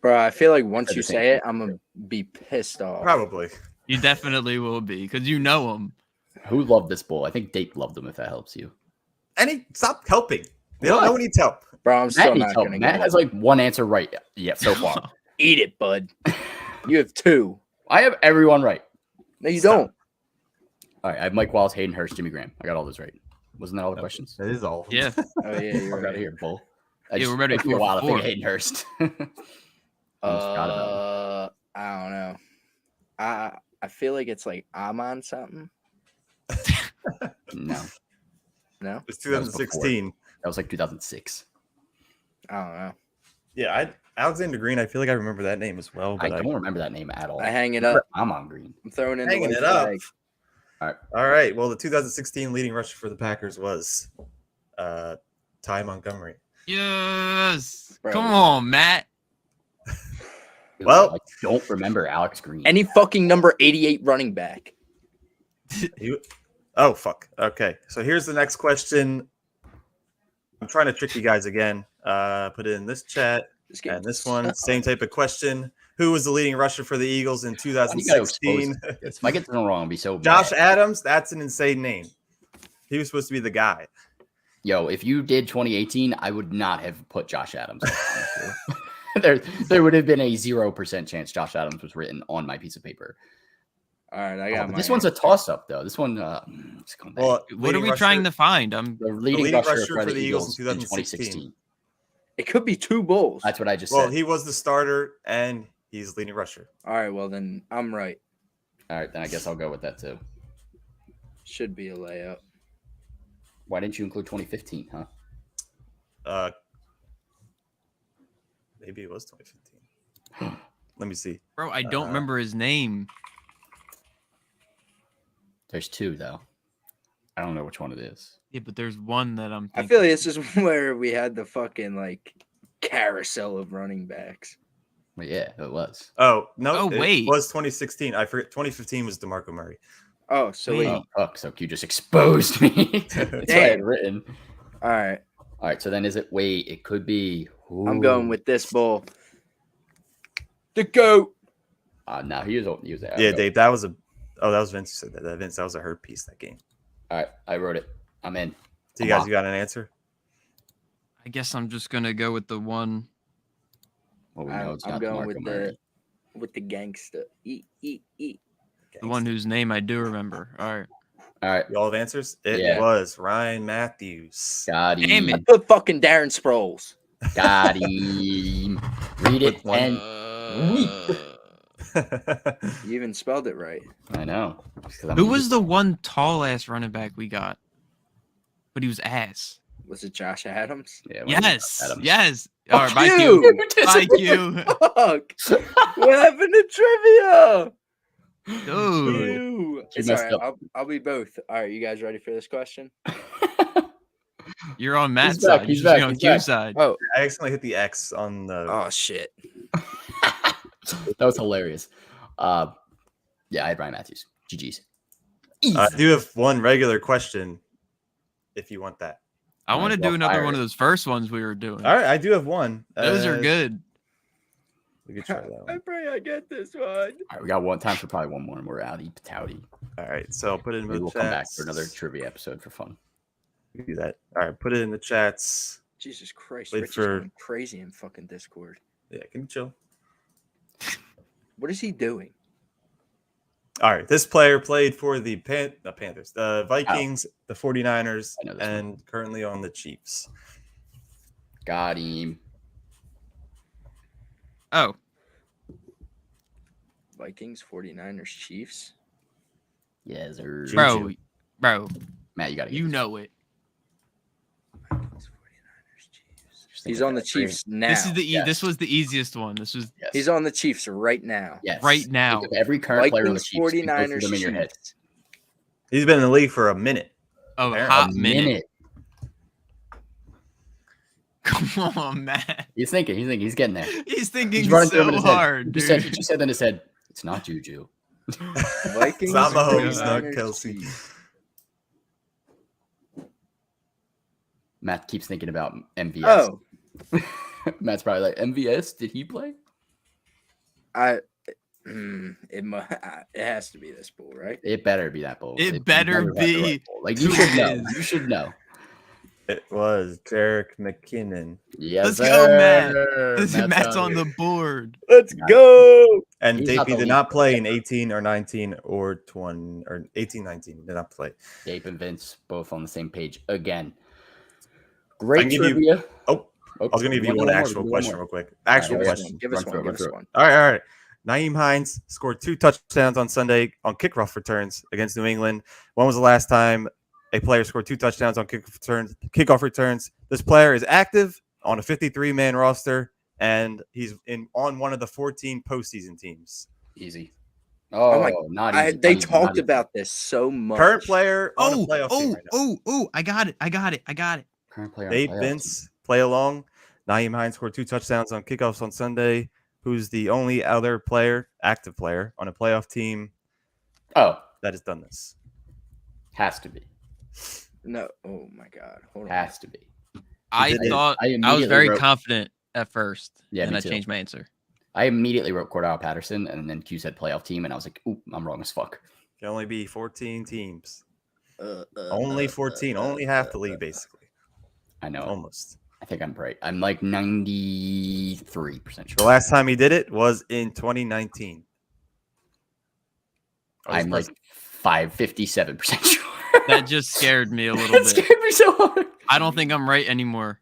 Speaker 4: Bro, I feel like once
Speaker 2: I
Speaker 4: you
Speaker 2: just
Speaker 4: say
Speaker 2: think-
Speaker 4: it, I'm going to be pissed off.
Speaker 5: Probably.
Speaker 3: You definitely will be because you know him.
Speaker 2: Who loved this bull? I think Date loved him, if that helps you.
Speaker 5: And stop helping. They don't know who needs help.
Speaker 4: Bro, I'm
Speaker 2: Matt
Speaker 4: still
Speaker 2: needs
Speaker 4: not
Speaker 2: help.
Speaker 4: going to
Speaker 2: Matt has like one answer right. Yeah, so far.
Speaker 4: Eat it, bud. You have 2.
Speaker 2: I have everyone right.
Speaker 4: No, you
Speaker 5: Stop.
Speaker 4: don't.
Speaker 2: All right, I have Mike Wallace, Hayden Hurst, Jimmy Graham. I got all those right. Wasn't that all the questions?
Speaker 5: That is all.
Speaker 3: Yeah.
Speaker 4: Oh, yeah, you're
Speaker 2: Right
Speaker 4: right.
Speaker 2: here, bull.
Speaker 3: Yeah, we're ready
Speaker 2: took me a
Speaker 3: for
Speaker 2: while to think
Speaker 3: four.
Speaker 2: of Hayden Hurst. Almost forgot about him.
Speaker 4: I don't know. I feel like it's like I'm on something.
Speaker 2: No,
Speaker 4: No?
Speaker 5: It's 2016.
Speaker 2: that was like 2006.
Speaker 4: I don't know.
Speaker 5: Yeah, Alexander Green. I feel like I remember that name as well.
Speaker 2: I
Speaker 5: But
Speaker 2: don't remember that name at all.
Speaker 4: I hang it up.
Speaker 2: I'm on Green.
Speaker 4: I'm throwing in
Speaker 5: hanging
Speaker 4: the
Speaker 5: it
Speaker 4: white
Speaker 5: up.
Speaker 4: flag.
Speaker 5: All right. Well, the 2016 leading rusher for the Packers was Ty Montgomery.
Speaker 3: Yes.
Speaker 4: Bro.
Speaker 3: Come on, Matt.
Speaker 5: Well-
Speaker 2: I don't remember Alex Green.
Speaker 4: Any fucking number 88 running back.
Speaker 5: Oh, fuck. Okay. So here's the next question. I'm trying to trick you guys again. Put it in this chat and this one. Same type of question. Who was the leading rusher for the Eagles in
Speaker 2: Why do you gotta expose
Speaker 5: 2016?
Speaker 2: this? If I get this one wrong, I'll be so
Speaker 5: Josh
Speaker 2: mad.
Speaker 5: Adams. That's an insane name. He was supposed to be the guy.
Speaker 2: Yo, if you did 2018, I would not have put Josh Adams. there would have been a 0% chance Josh Adams was written on my piece of paper.
Speaker 4: All right, I got
Speaker 2: But
Speaker 4: my
Speaker 2: this one's a toss-up, though. This one, let's come back.
Speaker 5: Well,
Speaker 3: What are we trying to find? I'm
Speaker 2: The leading
Speaker 5: leading
Speaker 2: rusher
Speaker 5: rusher
Speaker 2: for the Eagles in 2016.
Speaker 4: It could be 2 bulls.
Speaker 2: That's what I just
Speaker 5: Well,
Speaker 2: said.
Speaker 5: he was the starter and he's leading rusher.
Speaker 4: All right, well then I'm right.
Speaker 2: All right, then I guess I'll go with that, too.
Speaker 4: Should be a layup.
Speaker 2: Why didn't you include 2015, huh?
Speaker 5: Maybe it was 2015. Let me see.
Speaker 3: bro. I don't remember his name.
Speaker 2: There's 2, though. I don't know which one it is.
Speaker 3: Yeah, but there's one that I'm.
Speaker 4: I
Speaker 3: Thinking.
Speaker 4: feel like this is where we had the fucking like carousel of running backs.
Speaker 2: But yeah, it was.
Speaker 5: Oh, no.
Speaker 3: Oh, wait.
Speaker 5: It was 2016. I forget. 2015 was DeMarco Murray.
Speaker 4: Oh, so wait.
Speaker 2: Oh, fuck. So you just exposed me. That's what I had written.
Speaker 4: All right,
Speaker 2: All right, so then is it, wait, it could be.
Speaker 4: I'm going with this bull. The goat.
Speaker 2: No, he was there.
Speaker 5: Yeah, Dave. That was that was Vince who said that. Vince, that was a hurt piece, that game.
Speaker 2: All right, I wrote it. I'm in.
Speaker 5: So you guys, you got an answer?
Speaker 3: I guess I'm just gonna go with the one.
Speaker 2: Well, we know it's
Speaker 4: I'm
Speaker 2: not
Speaker 4: going
Speaker 2: DeMarco Murray.
Speaker 4: with the gangster. Eat.
Speaker 3: The one whose name I do remember. All right.
Speaker 2: All right,
Speaker 5: You all have answers? It
Speaker 2: Yeah.
Speaker 5: was Ryan Matthews.
Speaker 2: got him.
Speaker 3: Damn
Speaker 4: I
Speaker 3: it.
Speaker 4: put fucking Darren Sproles.
Speaker 2: Got him. Read it, and
Speaker 4: You even spelled it right.
Speaker 2: I know.
Speaker 3: Who was the one tall ass running back we got? But he was ass.
Speaker 4: Was it Josh Adams?
Speaker 2: Yeah, when he was
Speaker 3: Yes.
Speaker 2: Adams.
Speaker 3: Yes. All right. Bye,
Speaker 4: you.
Speaker 3: Q. Bye, Q.
Speaker 4: Fuck. What happened to trivia?
Speaker 3: Dude.
Speaker 4: Ew. It's
Speaker 2: messed
Speaker 4: all right.
Speaker 2: up.
Speaker 4: I'll be both. All right, you guys ready for this question?
Speaker 3: You're on Matt's
Speaker 2: He's back,
Speaker 3: side.
Speaker 2: he's
Speaker 3: You should be
Speaker 2: back,
Speaker 3: on
Speaker 2: he's
Speaker 3: Q's
Speaker 2: back.
Speaker 3: side.
Speaker 4: Oh,
Speaker 5: I accidentally hit the X on the.
Speaker 4: oh shit.
Speaker 2: That was hilarious. Yeah, I had Ryan Matthews. GG's.
Speaker 5: I do have one regular question if you want that.
Speaker 3: I want to do another
Speaker 2: fire
Speaker 3: one
Speaker 2: it.
Speaker 3: of those first ones we were doing.
Speaker 5: All right, I do have one.
Speaker 3: Those are good.
Speaker 5: We could try that
Speaker 4: I
Speaker 5: one.
Speaker 4: pray I get this one.
Speaker 2: All right, we got one time for probably one more, and we're outy patouty.
Speaker 5: All right, so put it in
Speaker 2: Maybe
Speaker 5: the
Speaker 2: we'll
Speaker 5: chats.
Speaker 2: come back for another trivia episode for fun.
Speaker 5: We can do that. All right, put it in the chats.
Speaker 4: Jesus Christ,
Speaker 5: Wait
Speaker 4: Rich is
Speaker 5: for-
Speaker 4: going crazy in fucking Discord.
Speaker 5: Yeah, can you chill?
Speaker 4: What is he doing?
Speaker 5: All right, this player played for the Panthers, the Vikings, the 49ers,
Speaker 2: I know this
Speaker 5: and currently on the Chiefs.
Speaker 2: Got him.
Speaker 3: Oh,
Speaker 4: Vikings, 49ers, Chiefs.
Speaker 2: Yes, sir.
Speaker 3: bro,
Speaker 2: Matt, you got to.
Speaker 3: you know it.
Speaker 4: Vikings, 49ers, Chiefs. He's on the Chiefs now.
Speaker 3: This is the
Speaker 2: Yes.
Speaker 3: this was the easiest one. This was
Speaker 2: Yes.
Speaker 4: He's on the Chiefs right now.
Speaker 2: Yes.
Speaker 3: right now.
Speaker 2: Think of every current player on the
Speaker 4: Vikings,
Speaker 2: Chiefs. and go through
Speaker 4: 49ers,
Speaker 2: them in your head.
Speaker 4: Chiefs.
Speaker 5: He's been in the league for a minute.
Speaker 3: A
Speaker 5: Apparently.
Speaker 3: hot minute. Come on, Matt.
Speaker 2: He's thinking. He's getting there.
Speaker 3: He's thinking
Speaker 2: running through it
Speaker 3: so
Speaker 2: in his head.
Speaker 3: hard,
Speaker 2: He
Speaker 3: dude.
Speaker 2: just said in his head, it's not Juju.
Speaker 4: Vikings.
Speaker 5: It's not Mahomes,
Speaker 3: God.
Speaker 5: not Kelsey.
Speaker 2: Matt keeps thinking about MVS.
Speaker 4: Oh,
Speaker 2: Matt's probably like, MVS, did he play?
Speaker 4: it has to be this bowl, right?
Speaker 2: It better be that bowl.
Speaker 3: It better
Speaker 2: have the
Speaker 3: be
Speaker 2: right bowl. Like, you
Speaker 3: who
Speaker 2: should
Speaker 3: it
Speaker 2: know.
Speaker 3: is.
Speaker 2: You should know.
Speaker 5: It was Jerick McKinnon.
Speaker 2: Yes,
Speaker 3: Let's go, Matt.
Speaker 2: sir.
Speaker 3: Matt's on the board.
Speaker 4: Let's go.
Speaker 5: And
Speaker 2: He's not
Speaker 5: Dapey
Speaker 2: the
Speaker 5: did
Speaker 2: lead
Speaker 5: not play in
Speaker 2: player.
Speaker 5: 18 or 19 or 20 or 18, 19. Did not play.
Speaker 2: Dape and Vince both on the same page again.
Speaker 5: I
Speaker 2: Great
Speaker 5: can give you-
Speaker 2: trivia.
Speaker 5: I was going to give you one actual question real quick. Actual
Speaker 2: Alright,
Speaker 5: question.
Speaker 4: Give us
Speaker 2: Run
Speaker 4: one.
Speaker 2: through it,
Speaker 4: Give us
Speaker 2: run through
Speaker 4: one.
Speaker 5: All right. Naeem Hines scored 2 touchdowns on Sunday on kickoff returns against New England. When was the last time a player scored 2 touchdowns on kickoff returns? This player is active on a 53-man roster, and he's on one of the 14 postseason teams.
Speaker 2: Easy.
Speaker 4: Oh
Speaker 2: Oh,
Speaker 4: my-
Speaker 2: not
Speaker 4: They
Speaker 2: easy. not easy, not
Speaker 4: talked
Speaker 2: easy.
Speaker 4: about this so much.
Speaker 5: Current player on a playoff team right now.
Speaker 3: I got it.
Speaker 2: Current player on
Speaker 5: Dave
Speaker 2: playoff
Speaker 5: Vince, play along. Naeem Hines scored 2 touchdowns on kickoffs on Sunday. Who's the only other player, active player, on a playoff team
Speaker 2: team. Oh,
Speaker 5: that has done this?
Speaker 2: has to be.
Speaker 4: No. Oh my God. Hold on.
Speaker 2: Has to be.
Speaker 3: I
Speaker 5: did it.
Speaker 3: thought
Speaker 2: I
Speaker 3: I was
Speaker 2: immediately
Speaker 3: very
Speaker 2: wrote-
Speaker 3: confident at first.
Speaker 2: Yeah,
Speaker 3: and
Speaker 2: me
Speaker 3: I
Speaker 2: too.
Speaker 3: changed my answer.
Speaker 2: I immediately wrote Cordell Patterson, and then Q said playoff team, and I was like, "Ooh, I'm wrong as fuck."
Speaker 5: Can only be 14 teams.
Speaker 4: Uh,
Speaker 5: Only 14. Only half the league, basically.
Speaker 2: I know.
Speaker 5: Almost.
Speaker 2: I think I'm right. I'm like 93%
Speaker 5: The
Speaker 2: sure.
Speaker 5: last time he did it was in 2019.
Speaker 2: I'm like 57% sure.
Speaker 3: That just scared me a little
Speaker 2: It
Speaker 3: bit.
Speaker 2: scared me so hard.
Speaker 3: I don't think I'm right anymore.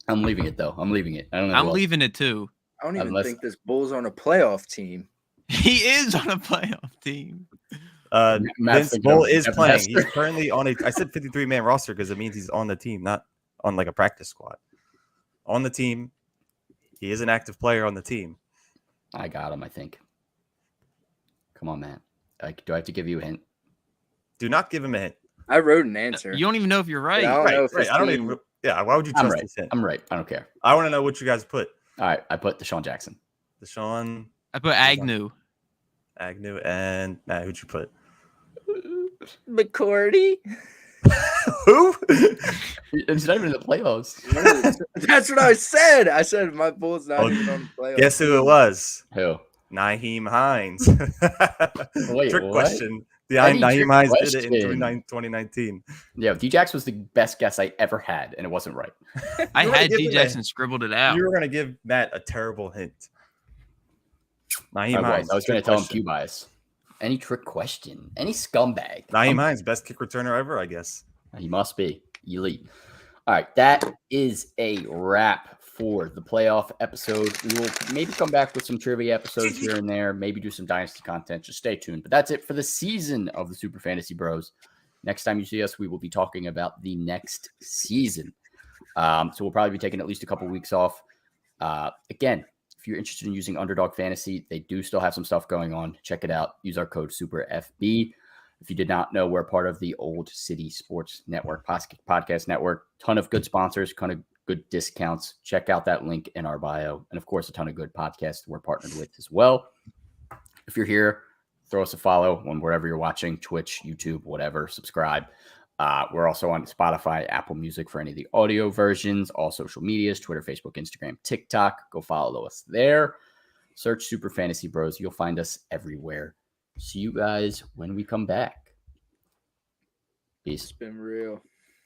Speaker 2: I'm leaving it though. I'm leaving it. I don't know.
Speaker 3: I'm leaving it too.
Speaker 4: I don't even
Speaker 2: Unless-
Speaker 4: think this Bull's on a playoff team.
Speaker 3: He is on a playoff team.
Speaker 2: Matt's
Speaker 5: Vince
Speaker 2: thinking
Speaker 5: Bull
Speaker 2: of
Speaker 5: is
Speaker 2: Kevin
Speaker 5: playing.
Speaker 2: Hester.
Speaker 5: He's currently on I said 53-man roster because it means he's on the team, not on like a practice squad. On the team. He is an active player on the team.
Speaker 2: I got him, I think. Come on, man. Do I have to give you a hint?
Speaker 5: Do not give him a hint.
Speaker 4: I wrote an answer.
Speaker 3: You don't even know if you're right.
Speaker 4: Yeah, I don't know if
Speaker 5: Right.
Speaker 4: his
Speaker 5: I don't
Speaker 4: team-
Speaker 5: even. Yeah. Why would you
Speaker 2: I'm
Speaker 5: trust
Speaker 2: right.
Speaker 5: this hint?
Speaker 2: I'm right. I don't care.
Speaker 5: I want to know what you guys put.
Speaker 2: All right. I put Deshaun Jackson.
Speaker 5: Deshaun,
Speaker 3: I put Agnew.
Speaker 5: Agnew, and Matt. Who'd you put?
Speaker 4: McCourty.
Speaker 5: Who?
Speaker 2: It's not even in the playoffs.
Speaker 4: That's what I said. I said my Bull's not
Speaker 5: Oh,
Speaker 4: even on the playoff.
Speaker 5: Guess who it was?
Speaker 2: Who?
Speaker 5: Naeem Hines.
Speaker 2: Wait,
Speaker 5: Trick
Speaker 2: what?
Speaker 5: question. The
Speaker 2: Any
Speaker 5: Naeem
Speaker 2: trick
Speaker 5: Hines did it in
Speaker 2: question?
Speaker 5: 2019.
Speaker 2: Yeah, D-Jax was the best guess I ever had, and it wasn't right.
Speaker 3: I
Speaker 5: You wanna
Speaker 3: had
Speaker 5: give
Speaker 3: D
Speaker 5: him
Speaker 3: Jackson scribbled it out.
Speaker 5: You were gonna give Matt a terrible hint. Naeem
Speaker 2: I
Speaker 5: Hines.
Speaker 2: was going to
Speaker 5: trick
Speaker 2: tell him
Speaker 5: question.
Speaker 2: Q bias. Any trick question? Any scumbag?
Speaker 5: Naeem Hines, best kick returner ever, I guess.
Speaker 2: He must be elite. All right, that is a wrap for the playoff episode. We will maybe come back with some trivia episodes here and there, maybe do some dynasty content. Just stay tuned. But that's it for the season of the Super Fantasy Bros. Next time you see us, we will be talking about the next season. So we'll probably be taking at least a couple weeks off. Again, if you're interested in using Underdog Fantasy, they do still have some stuff going on. Check it out. Use our code SUPERFB. If you did not know, we're part of the Olde City Sports Network, podcast network. Ton of good sponsors, ton of good discounts. Check out that link in our bio. And, of course, a ton of good podcasts we're partnered with as well. If you're here, throw us a follow on wherever you're watching, Twitch, YouTube, whatever. Subscribe. We're also on Spotify, Apple Music for any of the audio versions, all social medias, Twitter, Facebook, Instagram, TikTok. Go follow us there. Search Super Fantasy Bros. You'll find us everywhere. See you guys when we come back. Peace.
Speaker 4: It's been real.